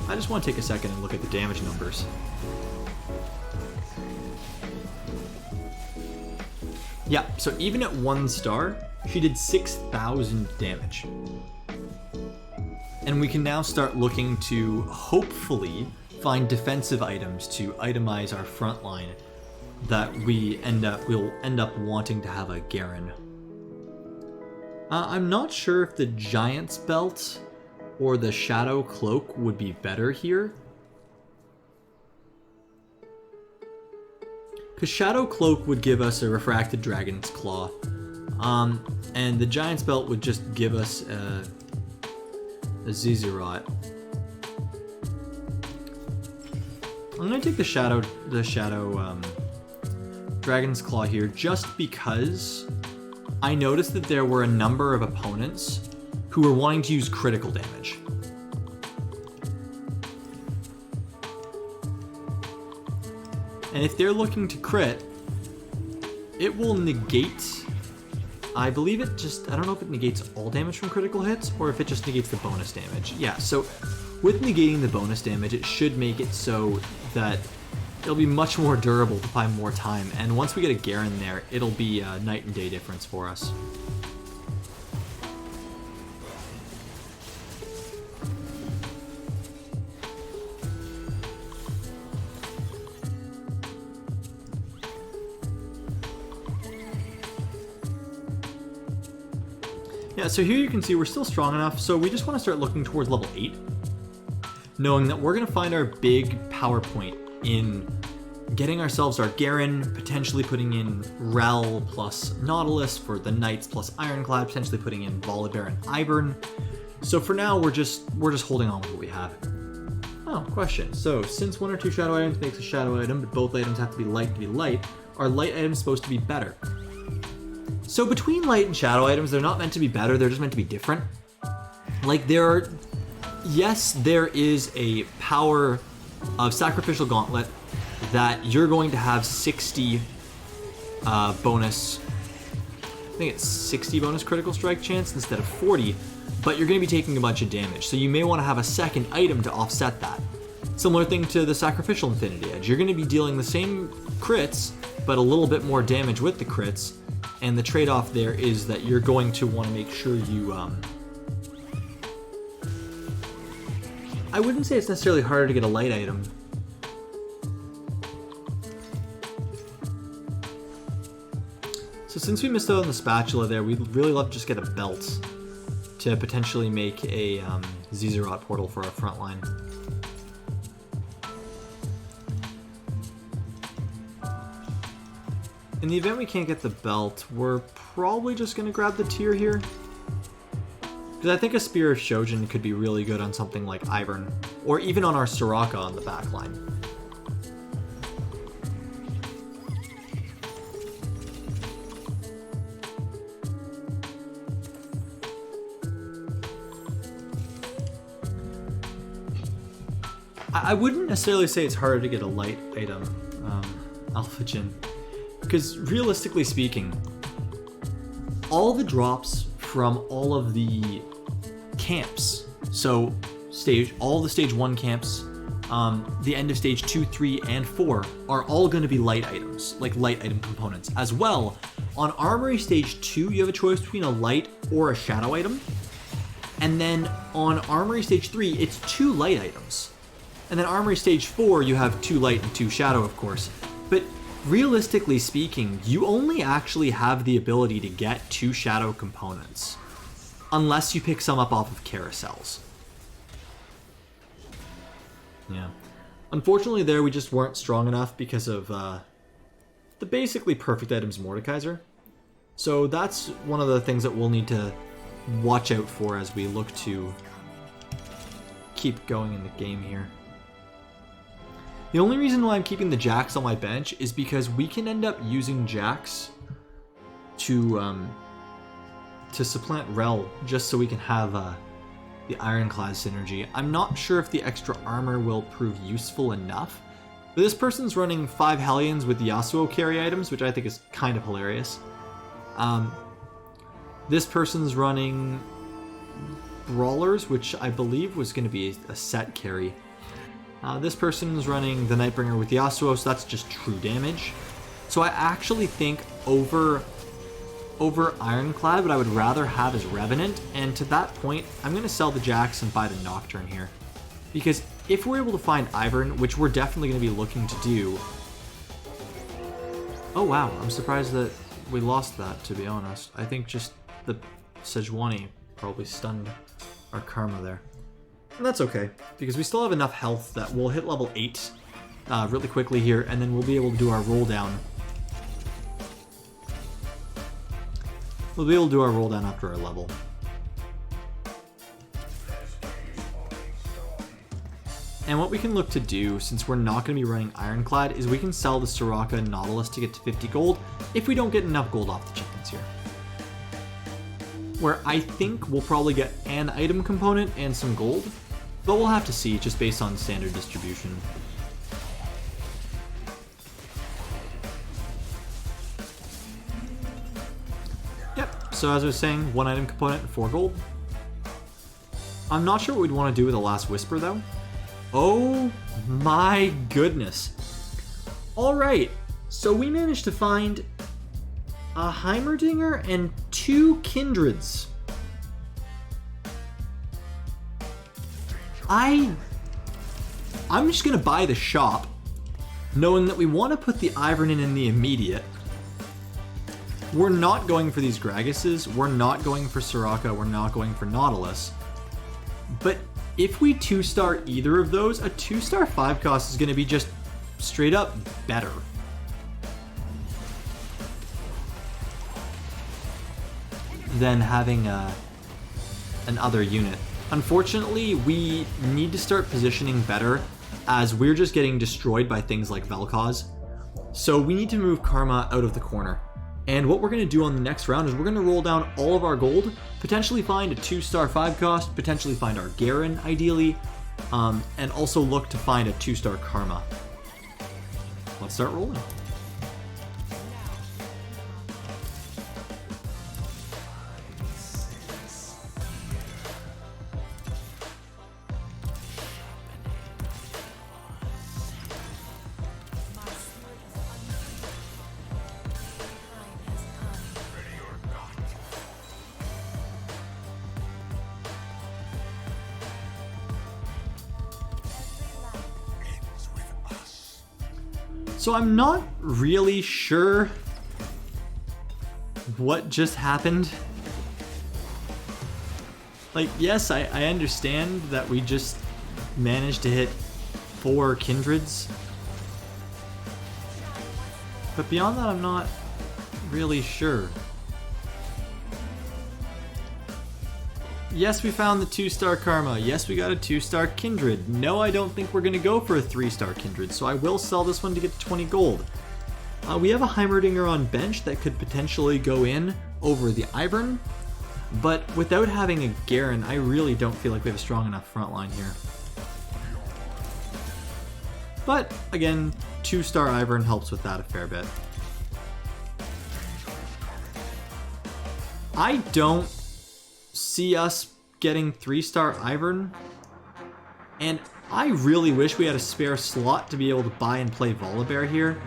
I just want to take a second and look at the damage numbers. Yeah, so even at 1 star, she did 6,000 damage. And we can now start looking to hopefully find defensive items to itemize our front line that we'll end up wanting to have a Garen. I'm not sure if the Giant's Belt or the Shadow Cloak would be better here, because Shadow Cloak would give us a Refracted Dragon's Claw, and the Giant's Belt would just give us a Zizirot. I'm gonna take the Shadow Dragon's Claw here just because I noticed that there were a number of opponents who were wanting to use critical damage. And if they're looking to crit, it will negate, I believe it just, I don't know if it negates all damage from critical hits or if it just negates the bonus damage. Yeah, so with negating the bonus damage, it should make it so that it'll be much more durable to buy more time. And once we get a Garen there, it'll be a night and day difference for us. Yeah, so here you can see we're still strong enough, so we just want to start looking towards level 8, knowing that we're going to find our big power point in getting ourselves our Garen, potentially putting in Rel plus Nautilus for the Knights plus Ironclad, potentially putting in Volibear and Ivern. So for now, we're just holding on with what we have. Oh, question. So since 1 or 2 shadow items makes a shadow item, but both items have to be light, are light items supposed to be better? So between light and shadow items, they're not meant to be better, they're just meant to be different. Like yes, there is a power of Sacrificial Gauntlet that you're going to have 60 bonus, I think it's 60 bonus critical strike chance instead of 40, but you're going to be taking a bunch of damage. So you may want to have a second item to offset that. Similar thing to the Sacrificial Infinity Edge. You're going to be dealing the same crits, but a little bit more damage with the crits. And the trade-off there is that you're going to want to make sure you, I wouldn't say it's necessarily harder to get a light item. So since we missed out on the spatula there, we'd really love to just get a belt to potentially make a Zizarot portal for our front line. In the event we can't get the belt, we're probably just going to grab the tier here. Because I think a Spear of Shojin could be really good on something like Ivern, or even on our Soraka on the backline. I wouldn't necessarily say it's harder to get a light item, Alpha Jin. Because realistically speaking, all the drops from all of the camps, so all the stage 1 camps, the end of stage 2, 3, and 4 are all going to be light items, like light item components. As well, on Armory stage 2, you have a choice between a light or a shadow item. And then on Armory stage 3, it's 2 light items. And then Armory stage 4, you have 2 light and 2 shadow, of course. But realistically speaking, you only actually have the ability to get 2 shadow components, unless you pick some up off of carousels. Yeah. Unfortunately there, we just weren't strong enough because of the basically perfect items Mordekaiser. So that's one of the things that we'll need to watch out for as we look to keep going in the game here. The only reason why I'm keeping the Jax on my bench is because we can end up using Jax to supplant Rel just so we can have the Ironclad synergy. I'm not sure if the extra armor will prove useful enough, but this person's running 5 Hellions with Yasuo carry items, which I think is kind of hilarious. This person's running Brawlers, which I believe was going to be a set carry. This person's running the Nightbringer with Yasuo, so that's just true damage. So I actually think over Ironclad, what I would rather have is Revenant, and to that point, I'm going to sell the Jax and buy the Nocturne here. Because if we're able to find Ivern, which we're definitely going to be looking to do... Oh wow, I'm surprised that we lost that, to be honest. I think just the Sejuani probably stunned our Karma there. And that's okay, because we still have enough health that we'll hit level 8 really quickly here, and then we'll be able to do our roll down. We'll be able to do our roll down after our level. And what we can look to do, since we're not going to be running Ironclad, is we can sell the Soraka and Nautilus to get to 50 gold if we don't get enough gold off the chickens here. Where I think we'll probably get an item component and some gold, but we'll have to see just based on standard distribution. Yep, so as I was saying, 1 item component and 4 gold. I'm not sure what we'd want to do with the Last Whisper though. Oh my goodness. Alright, so we managed to find a Heimerdinger and 2 Kindreds. I'm just gonna buy the shop, knowing that we want to put the Ivern in the immediate. We're not going for these Graguses, we're not going for Soraka, we're not going for Nautilus. But if we 2-star either of those, a 2-star 5 cost is going to be just straight up better. Than having an other unit. Unfortunately, we need to start positioning better as we're just getting destroyed by things like Vel'Koz. So we need to move Karma out of the corner. And what we're going to do on the next round is we're going to roll down all of our gold, potentially find a 2-star 5 cost, potentially find our Garen ideally, and also look to find a 2-star Karma. Let's start rolling. So I'm not really sure what just happened. Like, yes, I understand that we just managed to hit 4 Kindreds. But beyond that, I'm not really sure. Yes, we found the 2-star Karma. Yes, we got a 2-star Kindred. No, I don't think we're going to go for a 3-star Kindred, so I will sell this one to get to 20 gold. We have a Heimerdinger on bench that could potentially go in over the Ivern, but without having a Garen, I really don't feel like we have a strong enough front line here. But, again, 2-star Ivern helps with that a fair bit. I don't see us getting 3-star Ivern, and I really wish we had a spare slot to be able to buy and play Volibear here.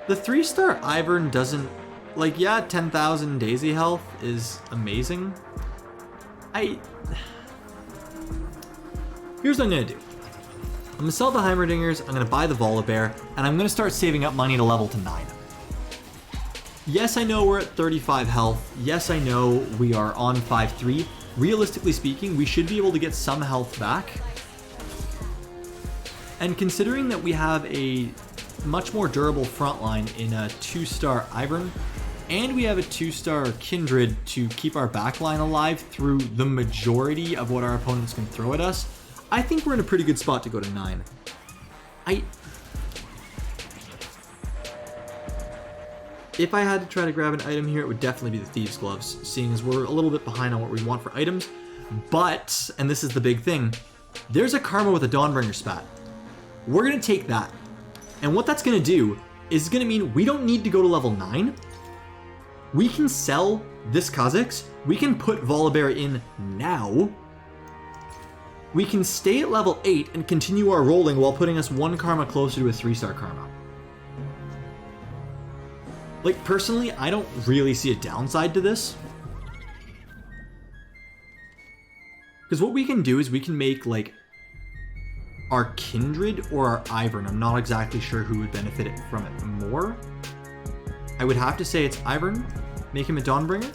The 3-star Ivern doesn't, like, yeah, 10,000 Daisy health is amazing. Here's what I'm gonna do. I'm gonna sell the Heimerdingers, I'm gonna buy the Volibear, and I'm gonna start saving up money to level to 9. Yes, I know we're at 35 health. Yes, I know we are on 5-3. Realistically speaking, we should be able to get some health back. And considering that we have a much more durable frontline in a 2-star Ivern, and we have a 2-star Kindred to keep our backline alive through the majority of what our opponents can throw at us, I think we're in a pretty good spot to go to 9. If I had to try to grab an item here, it would definitely be the Thieves' Gloves, seeing as we're a little bit behind on what we want for items. But, and this is the big thing, there's a Karma with a Dawnbringer spat. We're going to take that. And what that's going to do is going to mean we don't need to go to level 9. We can sell this Kha'Zix. We can put Volibear in now. We can stay at level 8 and continue our rolling while putting us 1 Karma closer to a 3-star Karma. Like, personally, I don't really see a downside to this. Because what we can do is we can make, like, our Kindred or our Ivern. I'm not exactly sure who would benefit from it more. I would have to say it's Ivern, make him a Dawnbringer,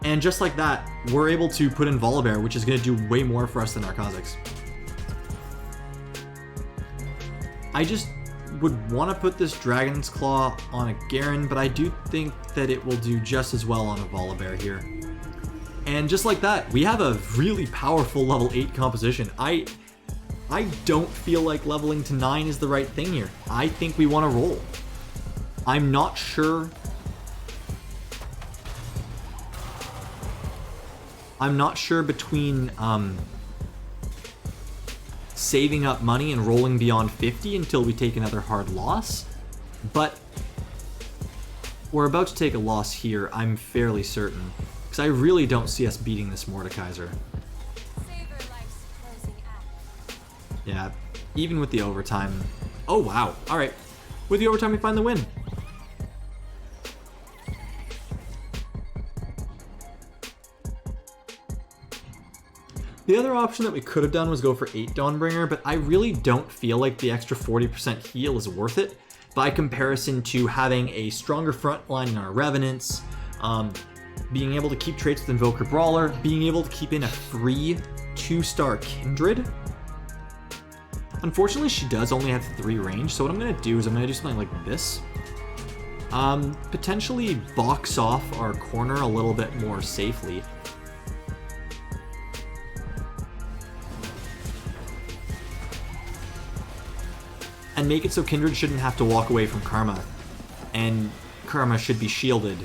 and just like that, we're able to put in Volibear, which is going to do way more for us than our Kha'Zix. I just would want to put this Dragon's Claw on a Garen, but I do think that it will do just as well on a Volibear here. And just like that, we have a really powerful level 8 composition. I don't feel like leveling to 9 is the right thing here. I think we want to roll. I'm not sure. I'm not sure between saving up money and rolling beyond 50 until we take another hard loss, but we're about to take a loss here, I'm fairly certain, because I really don't see us beating this Mordekaiser. Yeah, even with the overtime. Oh wow, alright. With the overtime we find the win. The other option that we could have done was go for 8 Dawnbringer, but I really don't feel like the extra 40% heal is worth it by comparison to having a stronger front line in our Revenants, being able to keep traits with Invoker Brawler, being able to keep in a free 2-star Kindred. Unfortunately, she does only have 3 range, so what I'm going to do is I'm going to do something like this. Potentially box off our corner a little bit more safely. And make it so Kindred shouldn't have to walk away from Karma, and Karma should be shielded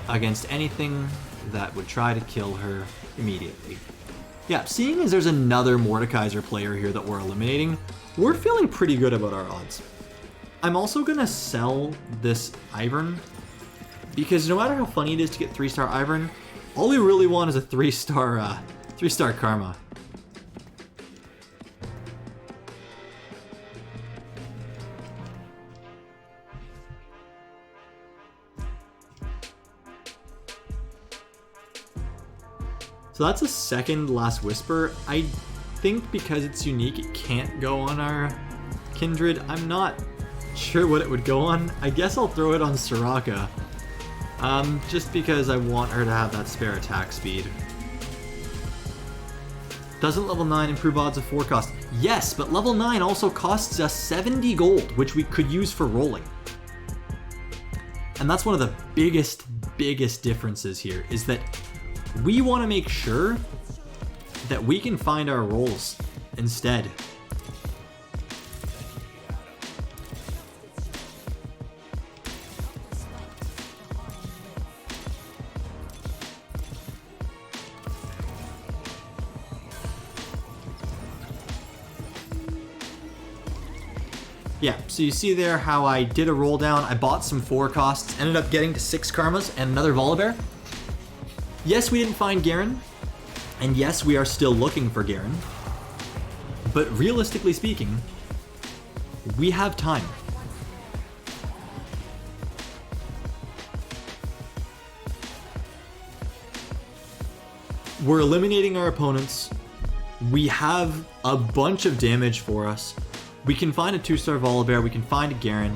against anything that would try to kill her immediately. Yeah, seeing as there's another Mordekaiser player here that we're eliminating, we're feeling pretty good about our odds. I'm also gonna sell this Ivern, because no matter how funny it is to get 3-star Ivern, all we really want is a 3-star Karma. So that's a second Last Whisper. I think because it's unique, it can't go on our Kindred. I'm not sure what it would go on. I guess I'll throw it on Soraka, just because I want her to have that spare attack speed. Doesn't level 9 improve odds of forecast? Yes, but level 9 also costs us 70 gold, which we could use for rolling. And that's one of the biggest differences here, is that we want to make sure that we can find our rolls instead. Yeah, so you see there how I did a roll down, I bought some forecasts, ended up getting to 6 Karmas and another Volibear. Yes, we didn't find Garen, and yes, we are still looking for Garen, but realistically speaking, we have time. We're eliminating our opponents, we have a bunch of damage for us, we can find a 2-star Volibear, we can find a Garen.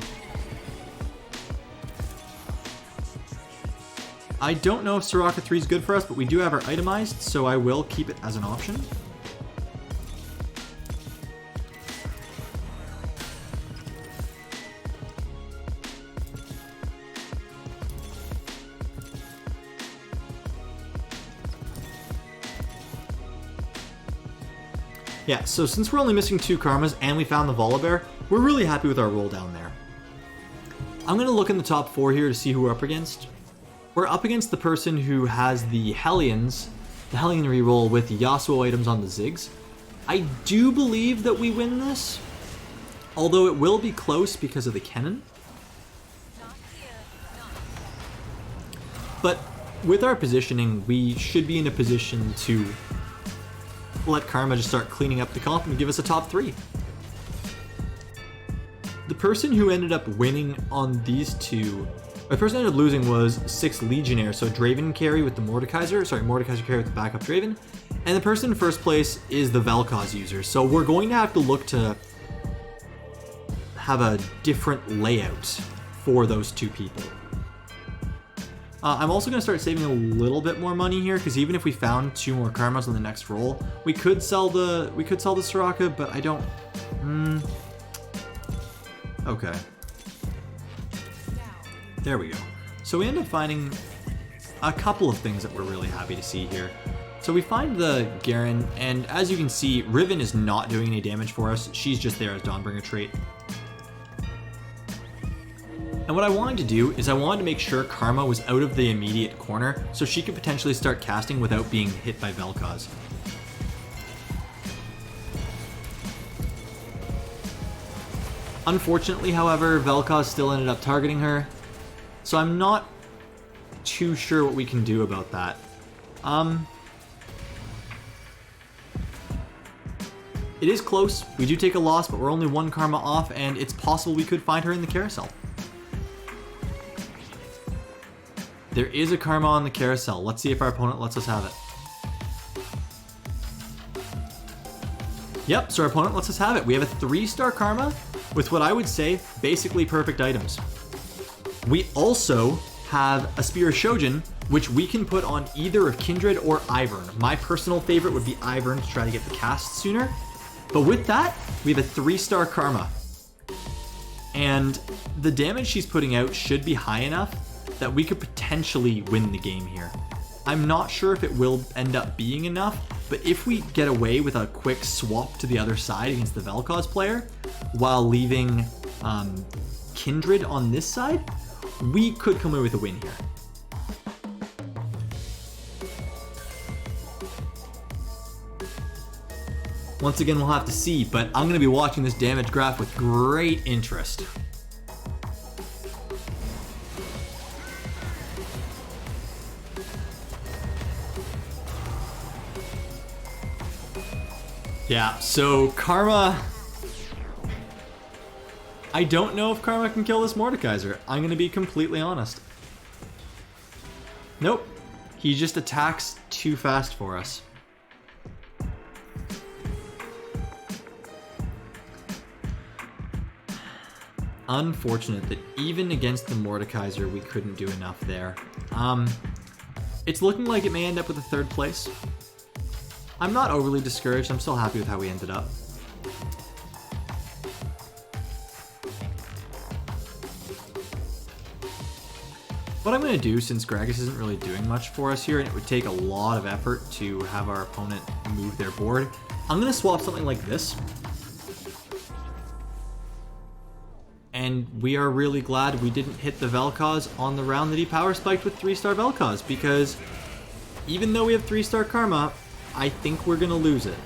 I don't know if Soraka 3 is good for us, but we do have her itemized, so I will keep it as an option. Yeah, so since we're only missing 2 Karmas and we found the Volibear, we're really happy with our roll down there. I'm going to look in the top 4 here to see who we're up against. We're up against the person who has the Hellions, the Hellion reroll with Yasuo items on the Ziggs. I do believe that we win this, although it will be close because of the Kennen. But with our positioning, we should be in a position to let Karma just start cleaning up the comp and give us a top 3. The person who ended up winning on these two, the person who ended up losing was 6 Legionnaire, so Draven carry with the Mordekaiser, Mordekaiser carry with the backup Draven, and the person in first place is the Vel'Koz user, so we're going to have to look to have a different layout for those 2 people. I'm also going to start saving a little bit more money here, because even if we found 2 more Karmas on the next roll, we could sell the Soraka, but I don't. Okay. There we go. So we end up finding a couple of things that we're really happy to see here. So we find the Garen, and as you can see, Riven is not doing any damage for us. She's just there as Dawnbringer trait. And what I wanted to do is I wanted to make sure Karma was out of the immediate corner so she could potentially start casting without being hit by Vel'Koz. Unfortunately, however, Vel'Koz still ended up targeting her, so I'm not too sure what we can do about that. It is close. We do take a loss, but we're only one Karma off, and it's possible we could find her in the carousel. There is a Karma on the carousel. Let's see if our opponent lets us have it. Yep, so our opponent lets us have it. We have a 3-star Karma with what I would say basically perfect items. We also have a Spear of Shojin, which we can put on either of Kindred or Ivern. My personal favorite would be Ivern to try to get the cast sooner. But with that, we have a 3-star Karma. And the damage she's putting out should be high enough that we could potentially win the game here. I'm not sure if it will end up being enough, but if we get away with a quick swap to the other side against the Vel'Koz player, while leaving Kindred on this side, we could come away with a win here. Once again, we'll have to see, but I'm going to be watching this damage graph with great interest. Yeah, so Karma... I don't know if Karma can kill this Mordekaiser. I'm going to be completely honest. Nope. He just attacks too fast for us. Unfortunate that even against the Mordekaiser, we couldn't do enough there. It's looking like it may end up with a 3rd place. I'm not overly discouraged. I'm still happy with how we ended up. What I'm going to do, since Gragas isn't really doing much for us here, and it would take a lot of effort to have our opponent move their board, I'm going to swap something like this. And we are really glad we didn't hit the Vel'Koz on the round that he power spiked with 3-star Vel'Koz, because even though we have 3-star Karma, I think we're going to lose it.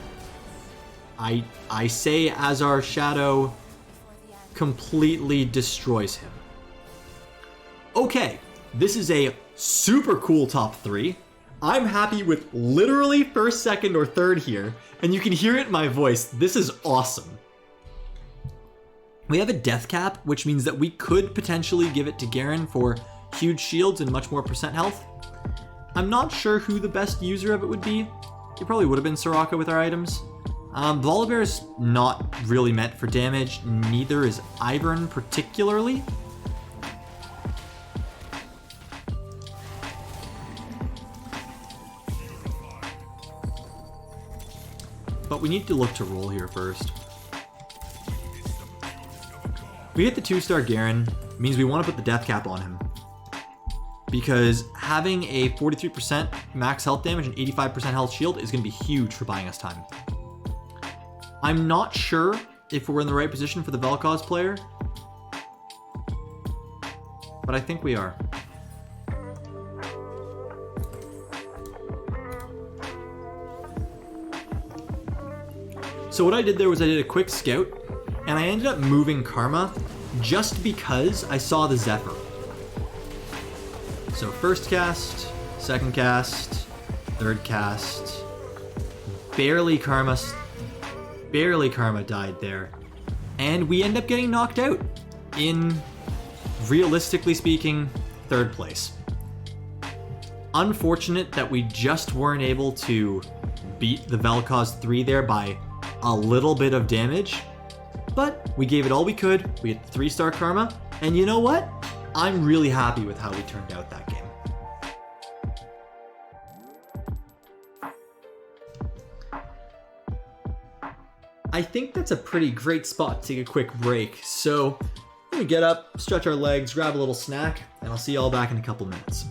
I say as our Shadow completely destroys him. Okay, this is a super cool top 3. I'm happy with literally 1st, 2nd, or 3rd here, and you can hear it in my voice. This is awesome. We have a death cap, which means that we could potentially give it to Garen for huge shields and much more percent health. I'm not sure who the best user of it would be. It probably would have been Soraka with our items. Volibear's not really meant for damage, neither is Ivern particularly. But we need to look to roll here first. We hit the 2-star Garen, means we want to put the death cap on him. Because having a 43% max health damage and 85% health shield is going to be huge for buying us time. I'm not sure if we're in the right position for the Vel'Koz player, but I think we are. So what I did there was I did a quick scout, and I ended up moving Karma just because I saw the Zephyr. So 1st cast, 2nd cast, 3rd cast, barely Karma died there. And we end up getting knocked out in, realistically speaking, 3rd place. Unfortunate that we just weren't able to beat the Vel'Koz 3 there by a little bit of damage. But we gave it all we could. We had 3-star Karma. And you know what? I'm really happy with how we turned out that game. I think that's a pretty great spot to take a quick break. So let me get up, stretch our legs, grab a little snack, and I'll see you all back in a couple minutes.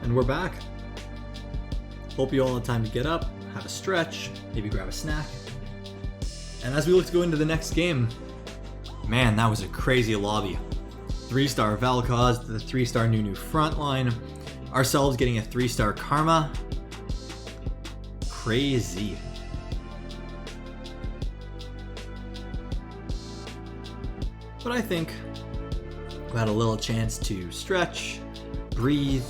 And we're back. Hope you all had time to get up, have a stretch, maybe grab a snack. And as we look to go into the next game, man, that was a crazy lobby. 3-star Vel'Koz to the 3-star Nunu frontline, ourselves getting a 3-star Karma. Crazy. But I think we had a little chance to stretch, breathe,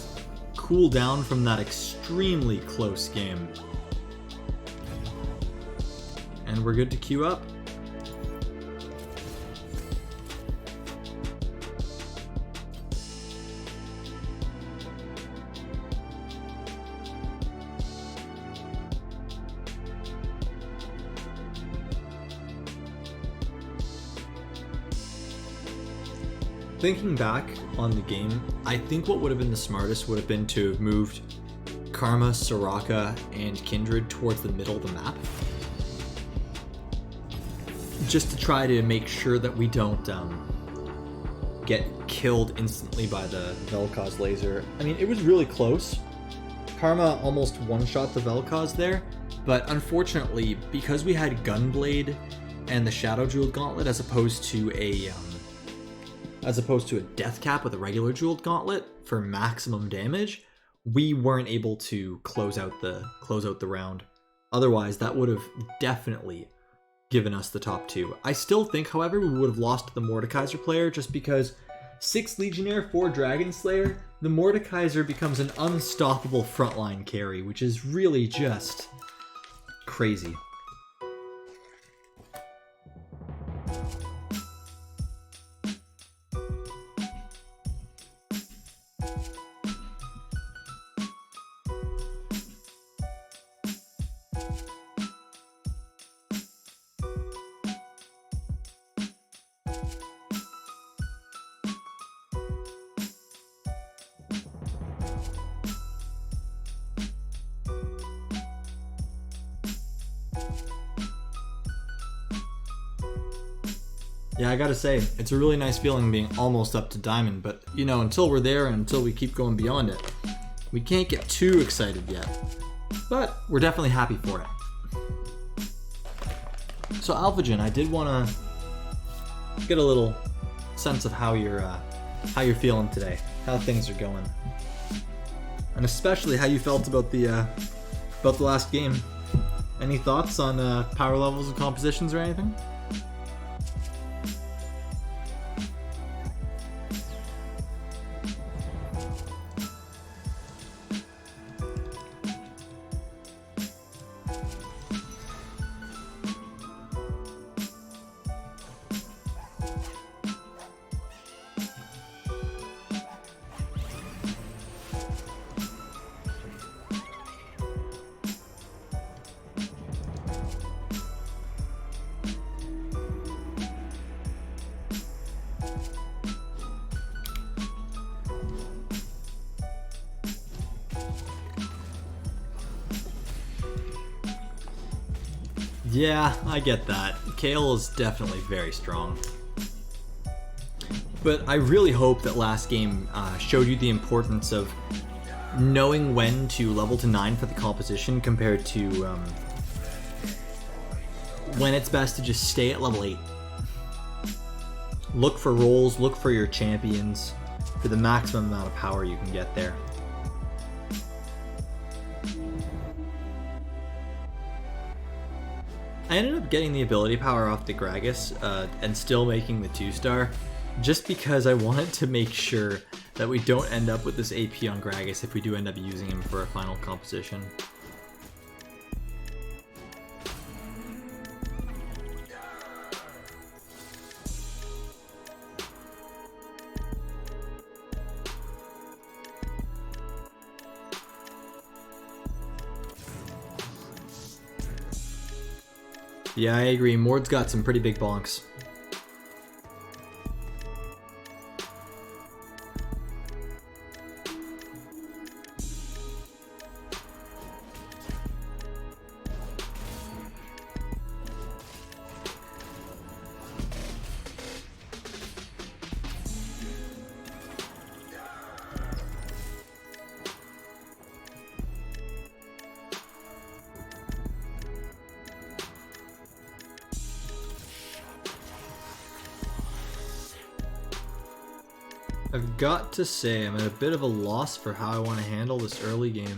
cool down from that extremely close game. And we're good to queue up. Thinking back on the game, I think what would have been the smartest would have been to have moved Karma, Soraka, and Kindred towards the middle of the map. Just to try to make sure that we don't get killed instantly by the Vel'Koz laser. I mean, it was really close. Karma almost one-shot the Vel'Koz there, but unfortunately, because we had Gunblade and the Shadow Jeweled Gauntlet as opposed to a death cap with a regular jeweled gauntlet for maximum damage, we weren't able to close out the round. Otherwise, that would have definitely given us the top 2. I still think, however, we would have lost to the Mordekaiser player just because 6 Legionnaire, 4 Dragon Slayer, the Mordekaiser becomes an unstoppable frontline carry, which is really just crazy. Yeah, I gotta say, it's a really nice feeling being almost up to Diamond, but, you know, until we're there and until we keep going beyond it, we can't get too excited yet. But we're definitely happy for it. So, Alphagen, I did want to get a little sense of how you're feeling today, how things are going, and especially how you felt about the last game. Any thoughts on power levels and compositions or anything? Yeah, I get that. Kayle is definitely very strong. But I really hope that last game showed you the importance of knowing when to level to 9 for the composition compared to when it's best to just stay at level 8. Look for roles, look for your champions, for the maximum amount of power you can get there. I ended up getting the ability power off the Gragas and still making the 2-star just because I wanted to make sure that we don't end up with this AP on Gragas if we do end up using him for a final composition. Yeah, I agree. Mord's got some pretty big bonks. I've got to say, I'm at a bit of a loss for how I want to handle this early game.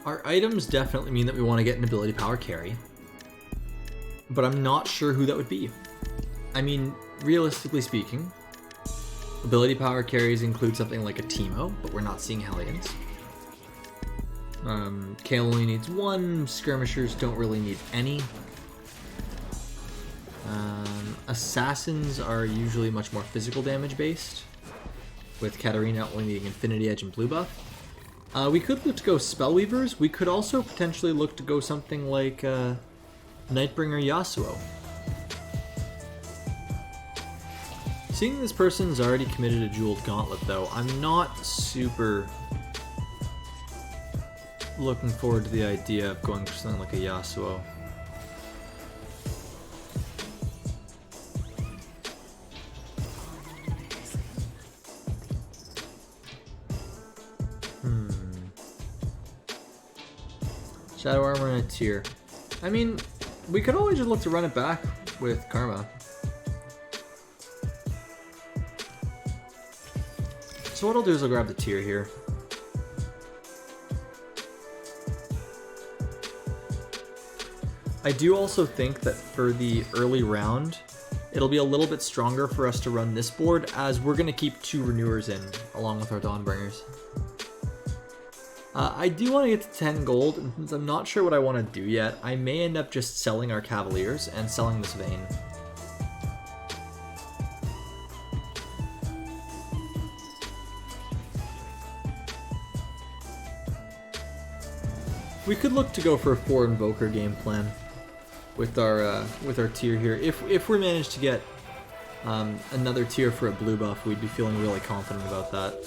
Our items definitely mean that we want to get an ability power carry, but I'm not sure who that would be. I mean, realistically speaking, ability power carries include something like a Teemo, but we're not seeing Hellions. Kayle only needs one, Skirmishers don't really need any. Assassins are usually much more physical damage based, with Katarina only needing Infinity Edge and blue buff. We could look to go Spellweavers. We could also potentially look to go something like Nightbringer Yasuo. Seeing this person's already committed a Jeweled Gauntlet though, I'm not super looking forward to the idea of going for something like a Yasuo. Shadow Armor and a Tier. I mean, we could always just look to run it back with Karma. So what I'll do is I'll grab the Tier here. I do also think that for the early round, it'll be a little bit stronger for us to run this board, as we're going to keep 2 Renewers in, along with our Dawnbringers. I do want to get to 10 gold, and since I'm not sure what I want to do yet, I may end up just selling our Cavaliers and selling this Vayne. We could look to go for a 4 Invoker game plan with our Tier here. If we manage to get another Tier for a blue buff, we'd be feeling really confident about that.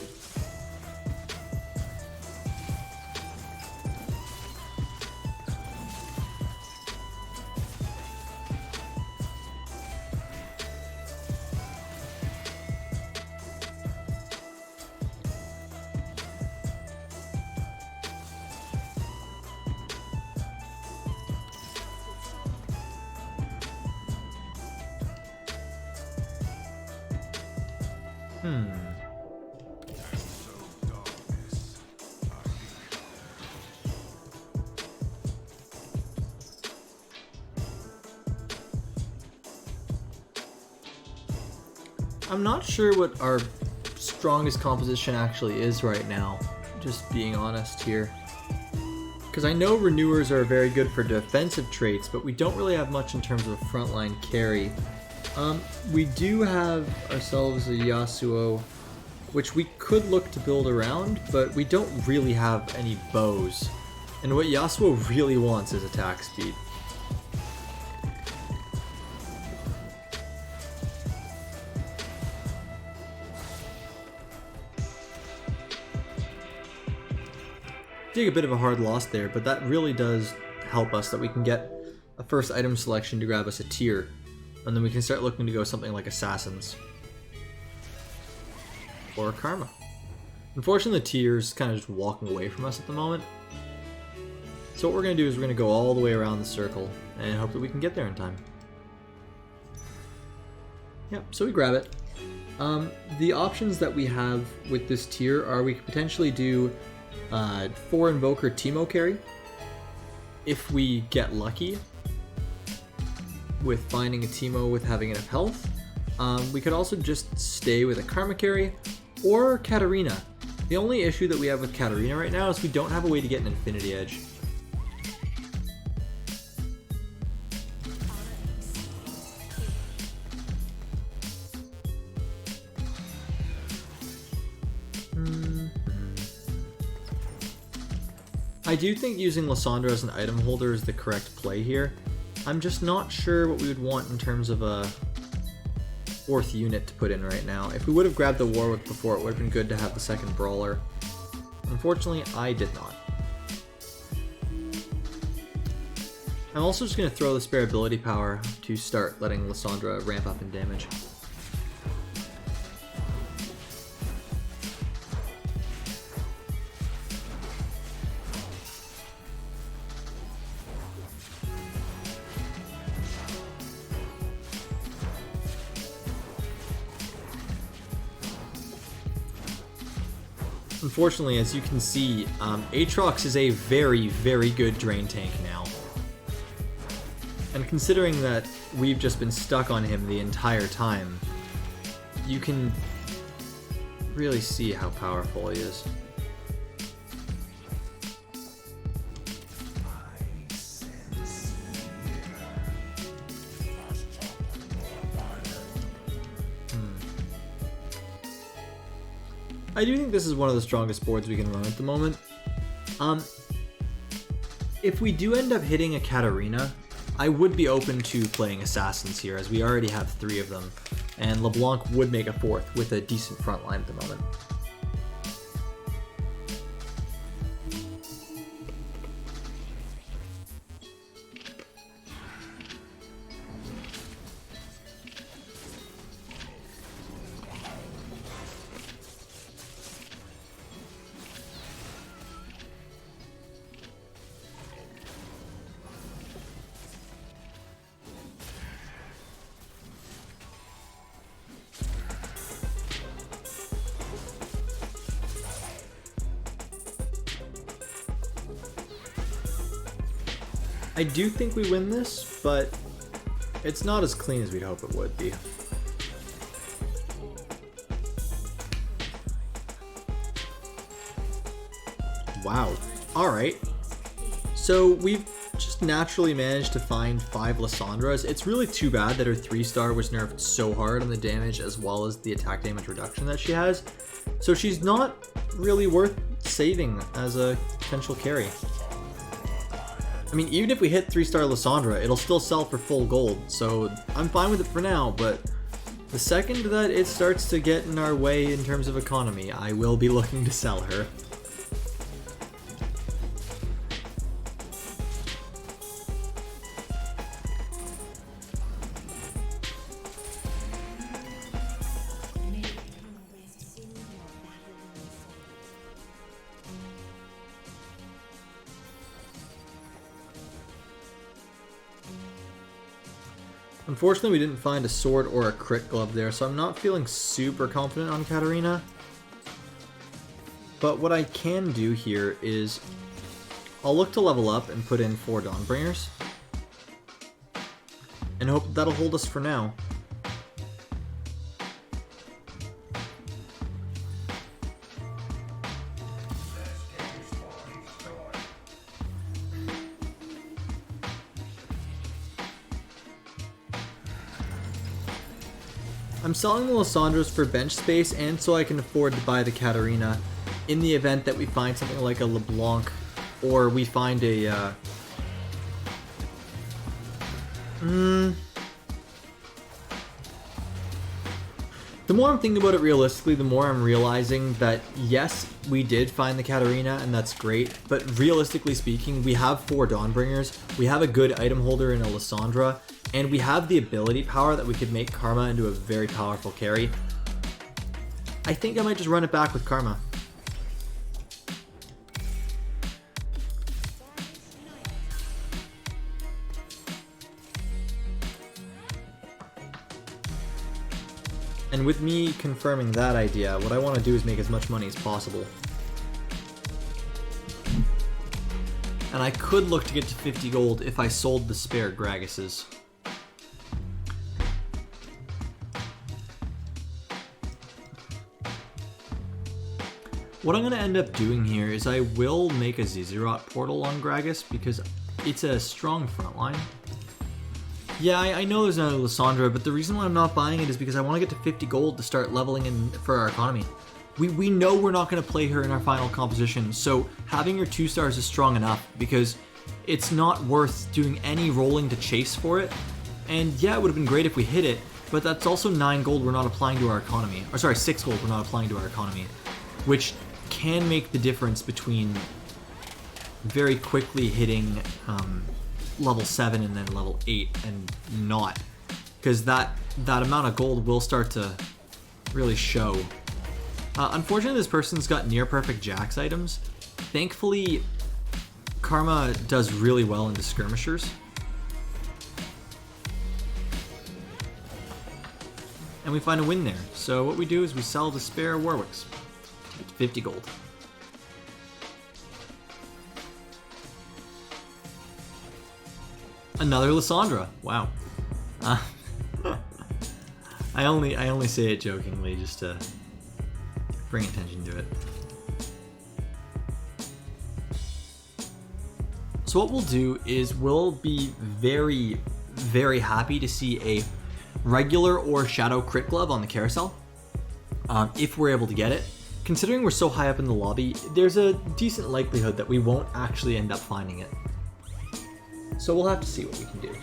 I'm not sure what our strongest composition actually is right now, just being honest here. Because I know Renewers are very good for defensive traits, but we don't really have much in terms of frontline carry. We do have ourselves a Yasuo, which we could look to build around, but we don't really have any bows. And what Yasuo really wants is attack speed. Take a bit of a hard loss there, but that really does help us that we can get a first item selection to grab us a Tier, and then we can start looking to go something like Assassins or Karma. Unfortunately, the Tier is kind of just walking away from us at the moment. So what we're going to do is we're going to go all the way around the circle and hope that we can get there in time. Yep, so we grab it. The options that we have with this Tier are we could potentially do 4 Invoker Teemo carry if we get lucky with finding a Teemo with having enough health. We could also just stay with a Karma carry or Katarina. The only issue that we have with Katarina right now is we don't have a way to get an Infinity Edge. I do think using Lysandra as an item holder is the correct play here. I'm just not sure what we would want in terms of a 4th unit to put in right now. If we would have grabbed the Warwick before, it would have been good to have the 2nd Brawler. Unfortunately, I did not. I'm also just going to throw the spare ability power to start letting Lysandra ramp up in damage. Unfortunately, as you can see, Aatrox is a very, very good drain tank now. And considering that we've just been stuck on him the entire time, you can really see how powerful he is. I do think this is one of the strongest boards we can run at the moment. If we do end up hitting a Katarina, I would be open to playing Assassins here, as we already have 3 of them, and LeBlanc would make a 4th with a decent front line at the moment. I do think we win this, but it's not as clean as we'd hope it would be. Wow. Alright. So we've just naturally managed to find 5 Lissandras. It's really too bad that her 3-star was nerfed so hard on the damage as well as the attack damage reduction that she has. So she's not really worth saving as a potential carry. I mean, even if we hit 3-star Lissandra, it'll still sell for full gold, so I'm fine with it for now, but the second that it starts to get in our way in terms of economy, I will be looking to sell her. Unfortunately, we didn't find a sword or a crit glove there, so I'm not feeling super confident on Katarina. But what I can do here is I'll look to level up and put in 4 Dawnbringers and hope that'll hold us for now. I'm selling the Lissandras for bench space and so I can afford to buy the Katarina in the event that we find something like a LeBlanc or we find a The more I'm thinking about it realistically, the more I'm realizing that yes, we did find the Katarina and that's great, but realistically speaking, we have 4 Dawnbringers, we have a good item holder in a Lissandra, and we have the ability power that we could make Karma into a very powerful carry. I think I might just run it back with Karma. And with me confirming that idea, what I want to do is make as much money as possible. And I could look to get to 50 gold if I sold the spare Gragas's. What I'm going to end up doing here is I will make a Zizirot portal on Gragas because it's a strong front line. Yeah, I know there's another Lissandra, but the reason why I'm not buying it is because I want to get to 50 gold to start leveling in for our economy. We know we're not going to play her in our final composition, so having her 2 stars is strong enough because it's not worth doing any rolling to chase for it. And yeah, it would have been great if we hit it, but that's also 9 gold we're not applying to our economy. Or sorry, 6 gold we're not applying to our economy, which can make the difference between very quickly hitting level 7 and then level 8 and not, because that amount of gold will start to really show. Unfortunately, this person's got near perfect Jax items. Thankfully, Karma does really well into Skirmishers. And we find a win there. So what we do is we sell the spare Warwicks. It's 50 gold. Another Lysandra. Wow. I only say it jokingly just to bring attention to it. So what we'll do is we'll be very, very happy to see a regular or shadow crit glove on the carousel, if we're able to get it. Considering we're so high up in the lobby, there's a decent likelihood that we won't actually end up finding it. So we'll have to see what we can do.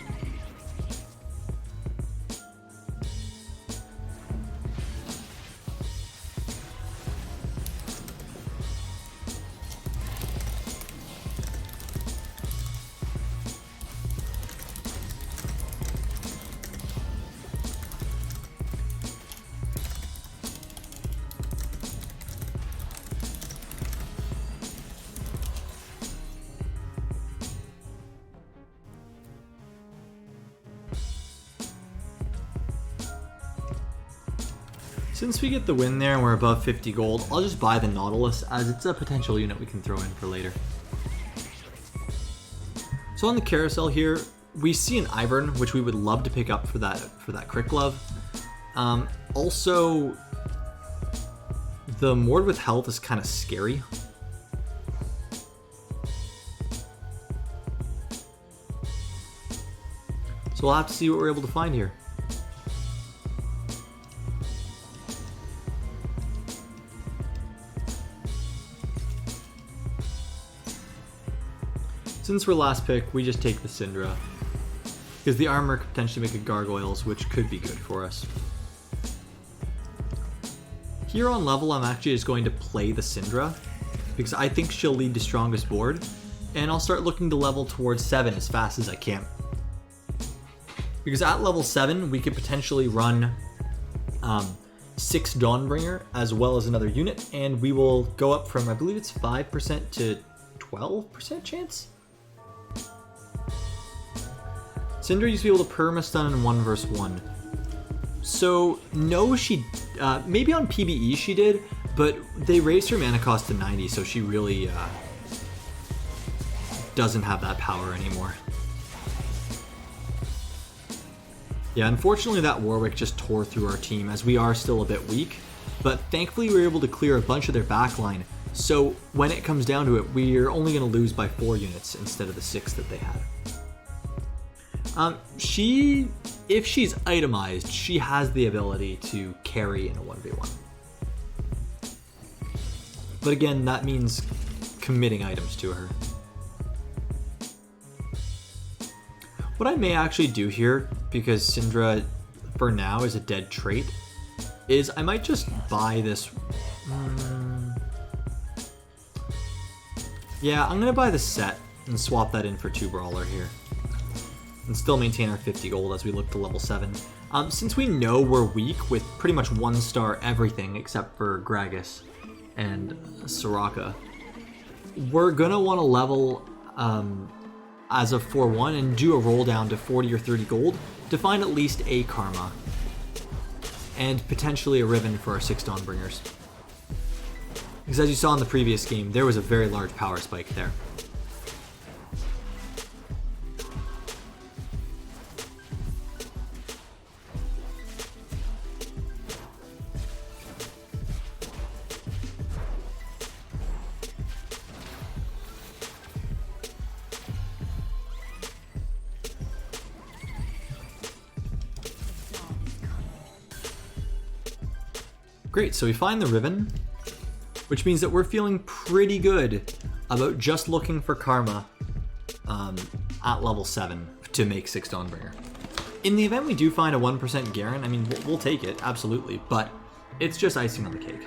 Since we get the win there and we're above 50 gold, I'll just buy the Nautilus as it's a potential unit we can throw in for later. So on the carousel here, we see an Ivern, which we would love to pick up for that crit glove. Also, the Mord with health is kind of scary. So we'll have to see what we're able to find here. Since we're last pick, we just take the Syndra, because the armor could potentially make a Gargoyles, which could be good for us. Here on level, I'm actually just going to play the Syndra, because I think she'll lead to strongest board, and I'll start looking to level towards 7 as fast as I can. Because at level 7, we could potentially run 6 Dawnbringer as well as another unit, and we will go up from, I believe it's 5% to 12% chance? Syndra used to be able to perma-stun in 1 vs 1. So, no, she... maybe on PBE she did, but they raised her mana cost to 90, so she really doesn't have that power anymore. Yeah, unfortunately that Warwick just tore through our team, as we are still a bit weak, but thankfully we were able to clear a bunch of their backline, so when it comes down to it, we're only going to lose by 4 units instead of the 6 that they had. If she's itemized, she has the ability to carry in a 1v1. But again, that means committing items to her. What I may actually do here, because Syndra for now is a dead trait, is I might just buy this. Yeah, I'm gonna buy the set and swap that in for 2 Brawler here. And still maintain our 50 gold as we look to level 7. Since we know we're weak with pretty much 1-star everything except for Gragas and Soraka, we're gonna want to level as a 4-1 and do a roll down to 40 or 30 gold to find at least a Karma and potentially a Riven for our 6 Dawnbringers. Because as you saw in the previous game, there was a very large power spike there. Great, so we find the Riven, which means that we're feeling pretty good about just looking for Karma at level 7 to make 6 Dawnbringer. In the event we do find a 1% Garen, I mean, we'll take it, absolutely, but it's just icing on the cake.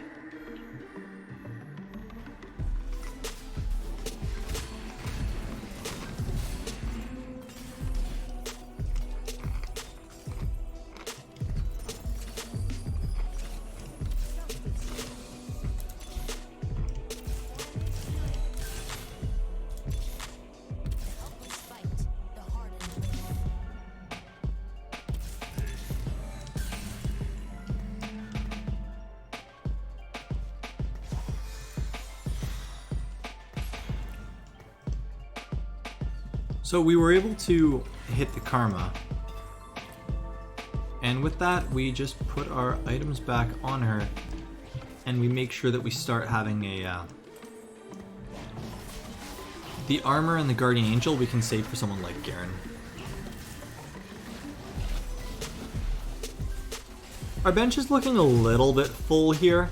So we were able to hit the karma. And with that, we just put our items back on her. And we make sure that we start having a... the armor and the Guardian Angel we can save for someone like Garen. Our bench is looking a little bit full here.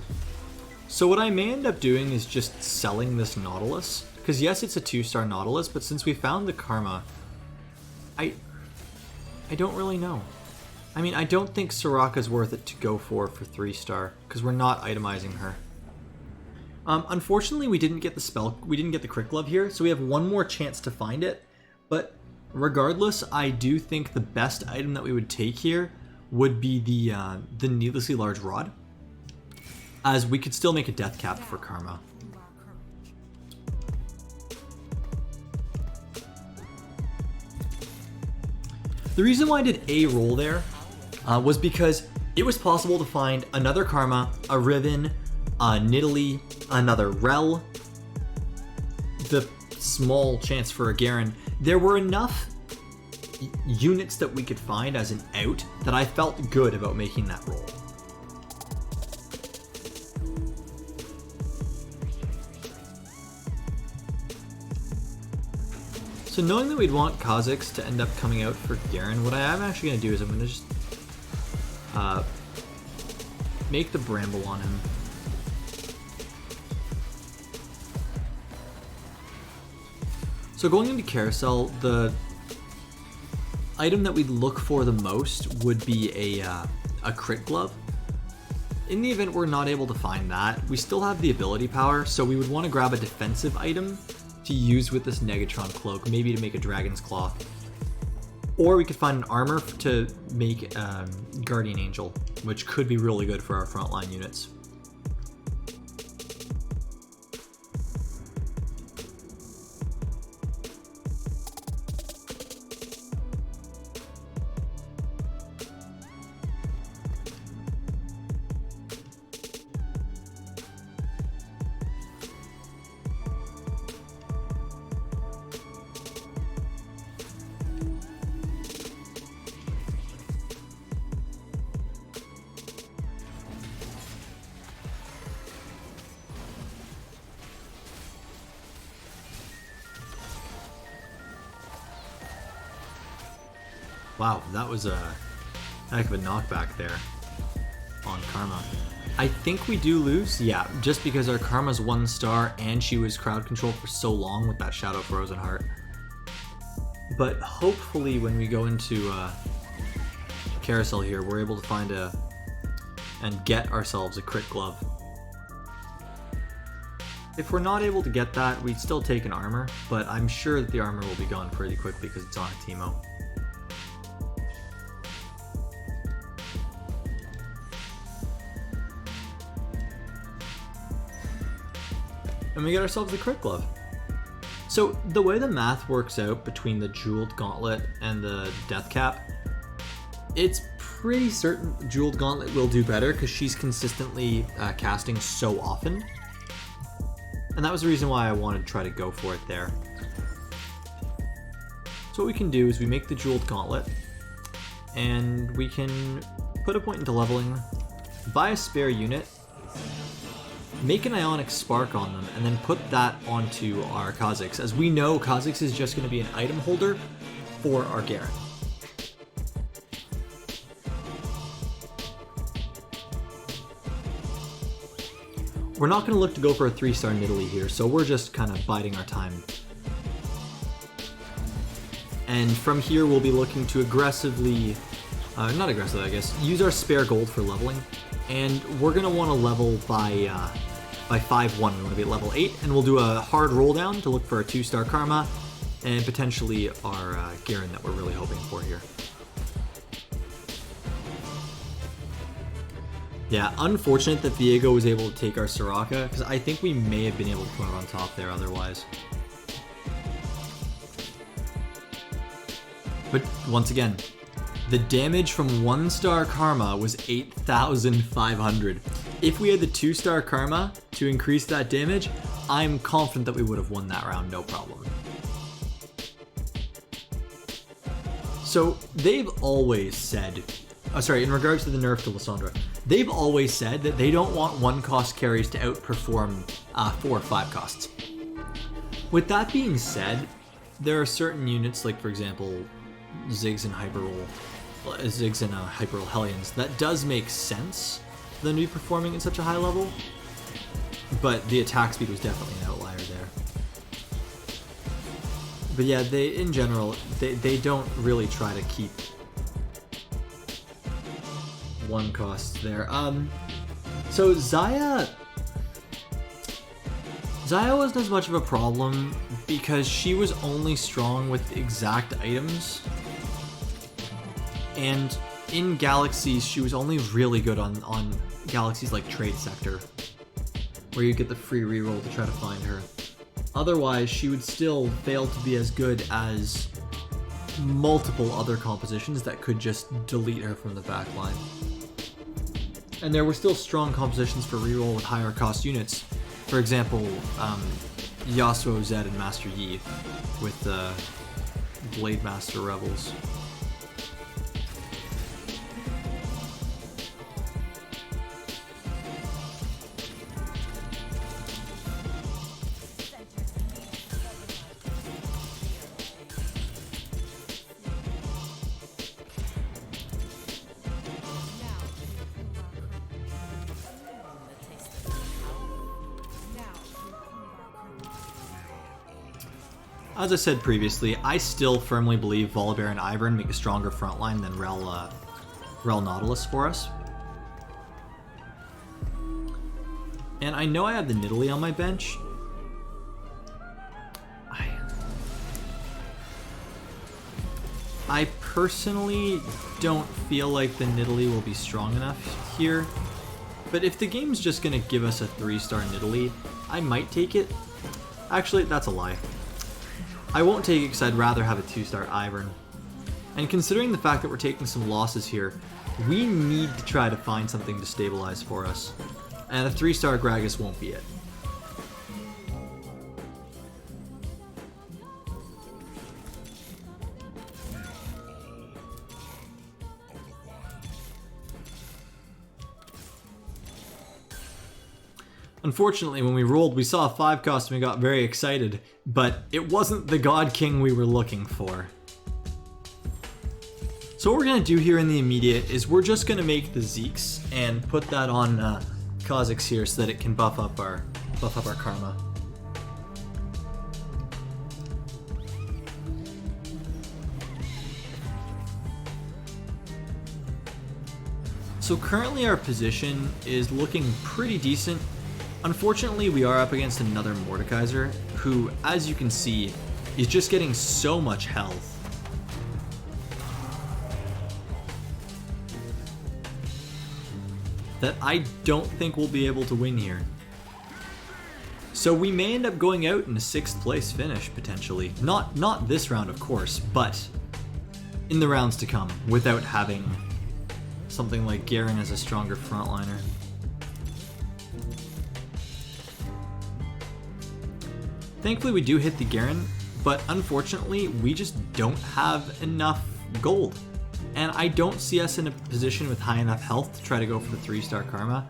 So what I may end up doing is just selling this Nautilus. Because yes, it's a 2-star Nautilus, but since we found the Karma, I don't really know. I mean, I don't think Soraka's worth it to go for 3-star, because we're not itemizing her. Unfortunately, we didn't get the Crit Glove here, so we have one more chance to find it. But regardless, I do think the best item that we would take here would be the Needlessly Large Rod, as we could still make a death cap for Karma. The reason why I did a roll there was because it was possible to find another Karma, a Riven, a Nidalee, another Rel, the small chance for a Garen. There were enough units that we could find as an out that I felt good about making that roll. So knowing that we'd want Kha'Zix to end up coming out for Garen, what I am actually going to do is I'm going to just make the Bramble on him. So going into Carousel, the item that we'd look for the most would be a Crit Glove. In the event we're not able to find that, we still have the ability power, so we would want to grab a defensive item to use with this Negatron Cloak, maybe to make a Dragon's Claw. Or we could find an armor to make Guardian Angel, which could be really good for our frontline units. Wow, that was a heck of a knockback there on Karma. I think we do lose, yeah, just because our Karma's 1-star and she was crowd control for so long with that Shadow Frozen Heart. But hopefully when we go into Carousel here, we're able to find and get ourselves a Crit Glove. If we're not able to get that, we'd still take an armor, but I'm sure that the armor will be gone pretty quickly because it's on a Teemo. And we get ourselves the Crit Glove. So the way the math works out between the Jeweled Gauntlet and the Death Cap, it's pretty certain Jeweled Gauntlet will do better because she's consistently casting so often. And that was the reason why I wanted to try to go for it there. So what we can do is we make the Jeweled Gauntlet, and we can put a point into leveling, buy a spare unit, make an Ionic Spark on them, and then put that onto our Kha'Zix, as we know Kha'Zix is just going to be an item holder for our Garen. We're not going to look to go for a 3-star Nidalee here, so we're just kind of biding our time. And from here we'll be looking to aggressively, not aggressively I guess, use our spare gold for leveling. And we're going to want to level by 5-1, we want to be at level 8, and we'll do a hard roll down to look for a 2-star Karma, and potentially our Garen that we're really hoping for here. Yeah, unfortunate that Viego was able to take our Soraka, because I think we may have been able to come out on top there otherwise. But once again, the damage from 1-star Karma was 8,500. If we had the 2-star Karma to increase that damage, I'm confident that we would have won that round, no problem. So they've always said, in regards to the nerf to Lissandra, they've always said that they don't want 1-cost carries to outperform 4 or 5 costs. With that being said, there are certain units, like for example, Ziggs and Hyperroll Hellions, that does make sense for them to be performing at such a high level, but the attack speed was definitely an outlier there. But yeah, in general, they don't really try to keep 1 cost there. So Xayah wasn't as much of a problem because she was only strong with exact items, and in Galaxies she was only really good on Galaxies like Trade Sector, where you get the free reroll to try to find her. Otherwise, she would still fail to be as good as multiple other compositions that could just delete her from the backline. And there were still strong compositions for reroll with higher cost units. For example, Yasuo, Zed, and Master Yi with Blade Master Rebels. As I said previously, I still firmly believe Volibear and Ivern make a stronger frontline than Rel Nautilus for us. And I know I have the Nidalee on my bench. I personally don't feel like the Nidalee will be strong enough here. But if the game's just going to give us a 3-star Nidalee, I might take it. Actually, that's a lie. I won't take it because I'd rather have a 2-star Ivern. And considering the fact that we're taking some losses here, we need to try to find something to stabilize for us. And a 3-star Gragas won't be it. Unfortunately, when we rolled, we saw a 5-cost and we got very excited, but it wasn't the God King we were looking for. So what we're going to do here in the immediate is we're just going to make the Zeeks and put that on Kha'Zix here so that it can buff up our karma. So currently our position is looking pretty decent. Unfortunately, we are up against another Mordekaiser, who, as you can see, is just getting so much health. That I don't think we'll be able to win here. So we may end up going out in a 6th place finish, potentially. Not this round, of course, but in the rounds to come, without having something like Garen as a stronger frontliner. Thankfully we do hit the Garen, but unfortunately we just don't have enough gold. And I don't see us in a position with high enough health to try to go for the 3-star karma.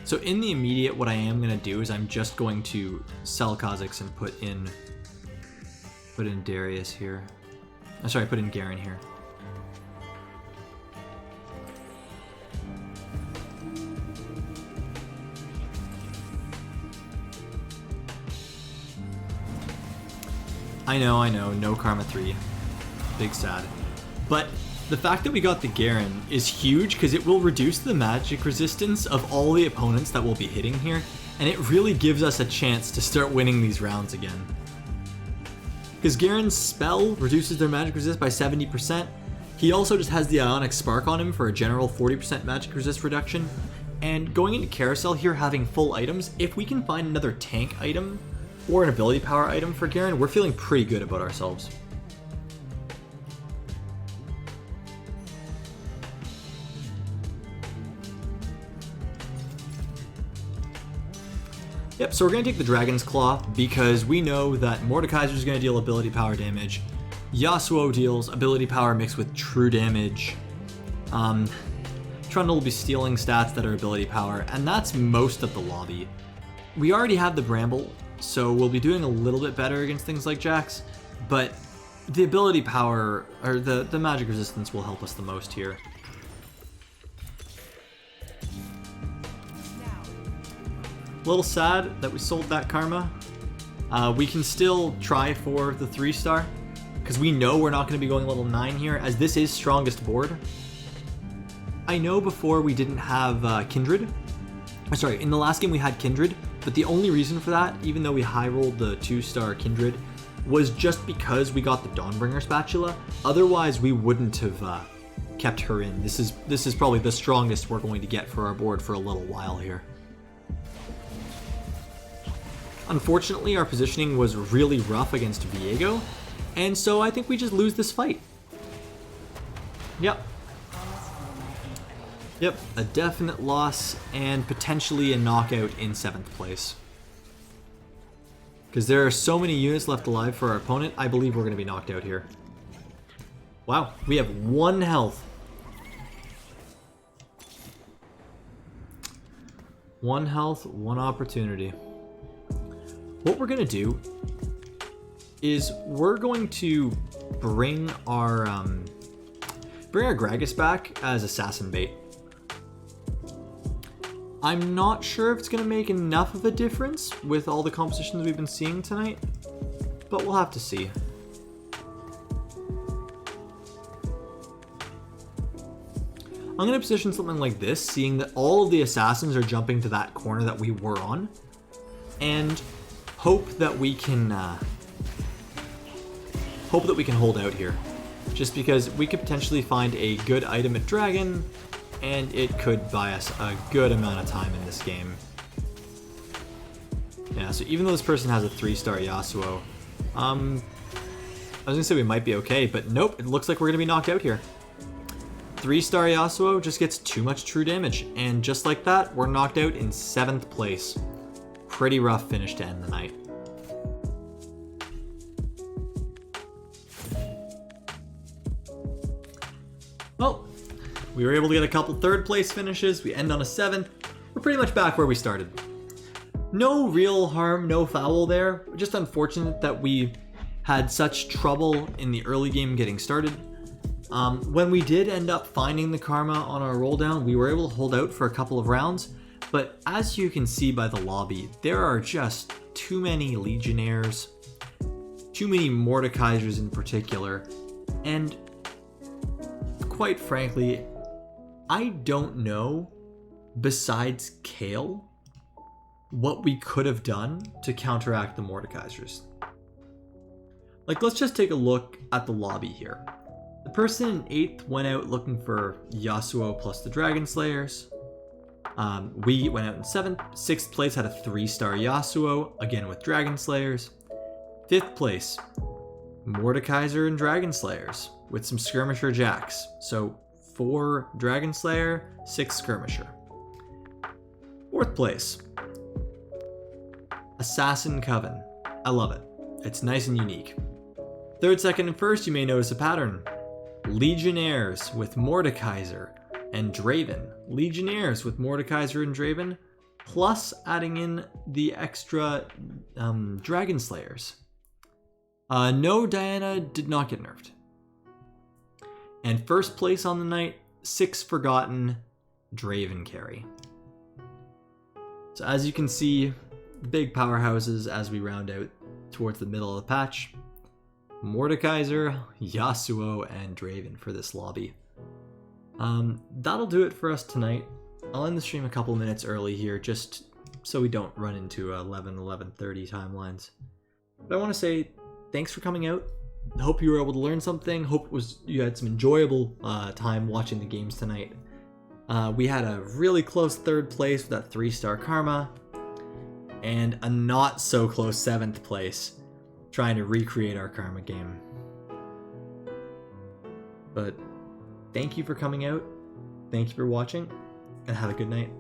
So in the immediate, what I am going to do is I'm just going to sell Kha'Zix and put in Darius here. Oh, sorry, put in Garen here. I know, no Karma 3. Big sad. But the fact that we got the Garen is huge because it will reduce the magic resistance of all the opponents that will be hitting here, and it really gives us a chance to start winning these rounds again. Because Garen's spell reduces their magic resist by 70%. He also just has the Ionic Spark on him for a general 40% magic resist reduction. And going into Carousel here, having full items, if we can find another tank item or an ability power item for Garen, we're feeling pretty good about ourselves. Yep, so we're going to take the Dragon's Claw because we know that Mordekaiser is going to deal ability power damage. Yasuo deals ability power mixed with true damage. Trundle will be stealing stats that are ability power, and that's most of the lobby. We already have the Bramble, so we'll be doing a little bit better against things like Jax, but the ability power, or the magic resistance will help us the most here. A little sad that we sold that Karma. We can still try for the 3-star, because we know we're not going to be going level 9 here, as this is strongest board. I know before we didn't have Kindred. Sorry, in the last game we had Kindred, but the only reason for that, even though we high rolled the 2-star Kindred, was just because we got the Dawnbringer spatula. Otherwise, we wouldn't have kept her in. This is probably the strongest we're going to get for our board for a little while here. Unfortunately, our positioning was really rough against Viego, and so I think we just lose this fight. Yep. Yep, a definite loss and potentially a knockout in 7th place. Because there are so many units left alive for our opponent, I believe we're going to be knocked out here. Wow, we have 1 health. 1 health, 1 opportunity. What we're going to do is we're going to bring our Gragas back as assassin bait. I'm not sure if it's going to make enough of a difference with all the compositions we've been seeing tonight, but we'll have to see. I'm going to position something like this, seeing that all of the assassins are jumping to that corner that we were on, and hope that we can hold out here. Just because we could potentially find a good item at Dragon, and it could buy us a good amount of time in this game. Yeah, so even though this person has a 3-star Yasuo, I was gonna say we might be okay, but nope, it looks like we're gonna be knocked out here. 3-star Yasuo just gets too much true damage, and just like that, we're knocked out in 7th place. Pretty rough finish to end the night. Well, we were able to get a couple 3rd place finishes. We end on a 7th. We're pretty much back where we started. No real harm, no foul there. Just unfortunate that we had such trouble in the early game getting started. When we did end up finding the Karma on our roll down, we were able to hold out for a couple of rounds. But as you can see by the lobby, there are just too many Legionnaires, too many Mordekaisers in particular, and quite frankly, I don't know, besides Kayle, what we could have done to counteract the Mordekaisers. Like, let's just take a look at the lobby here. The person in 8th went out looking for Yasuo plus the Dragon Slayers. We went out in 7th. 6th place had a 3-star Yasuo, again with Dragon Slayers. 5th place, Mordekaiser and Dragon Slayers with some Skirmisher Jax. So 4 Dragon Slayer, 6 Skirmisher. 4th place, Assassin Coven. I love it. It's nice and unique. 3rd, 2nd, and 1st, you may notice a pattern. Legionnaires with Mordekaiser and Draven. Legionnaires with Mordekaiser and Draven, plus adding in the extra Dragon Slayers. No, Diana did not get nerfed. And 1st place on the night, 6 Forgotten Draven carry. So as you can see, big powerhouses as we round out towards the middle of the patch. Mordekaiser, Yasuo, and Draven for this lobby. That'll do it for us tonight. I'll end the stream a couple minutes early here, just so we don't run into 11:30 timelines. But I want to say thanks for coming out. Hope you were able to learn something. Hope you had some enjoyable time watching the games tonight. We had a really close 3rd place with that 3-star Karma, and a not so close 7th place trying to recreate our Karma game. But thank you for coming out, thank you for watching, and have a good night.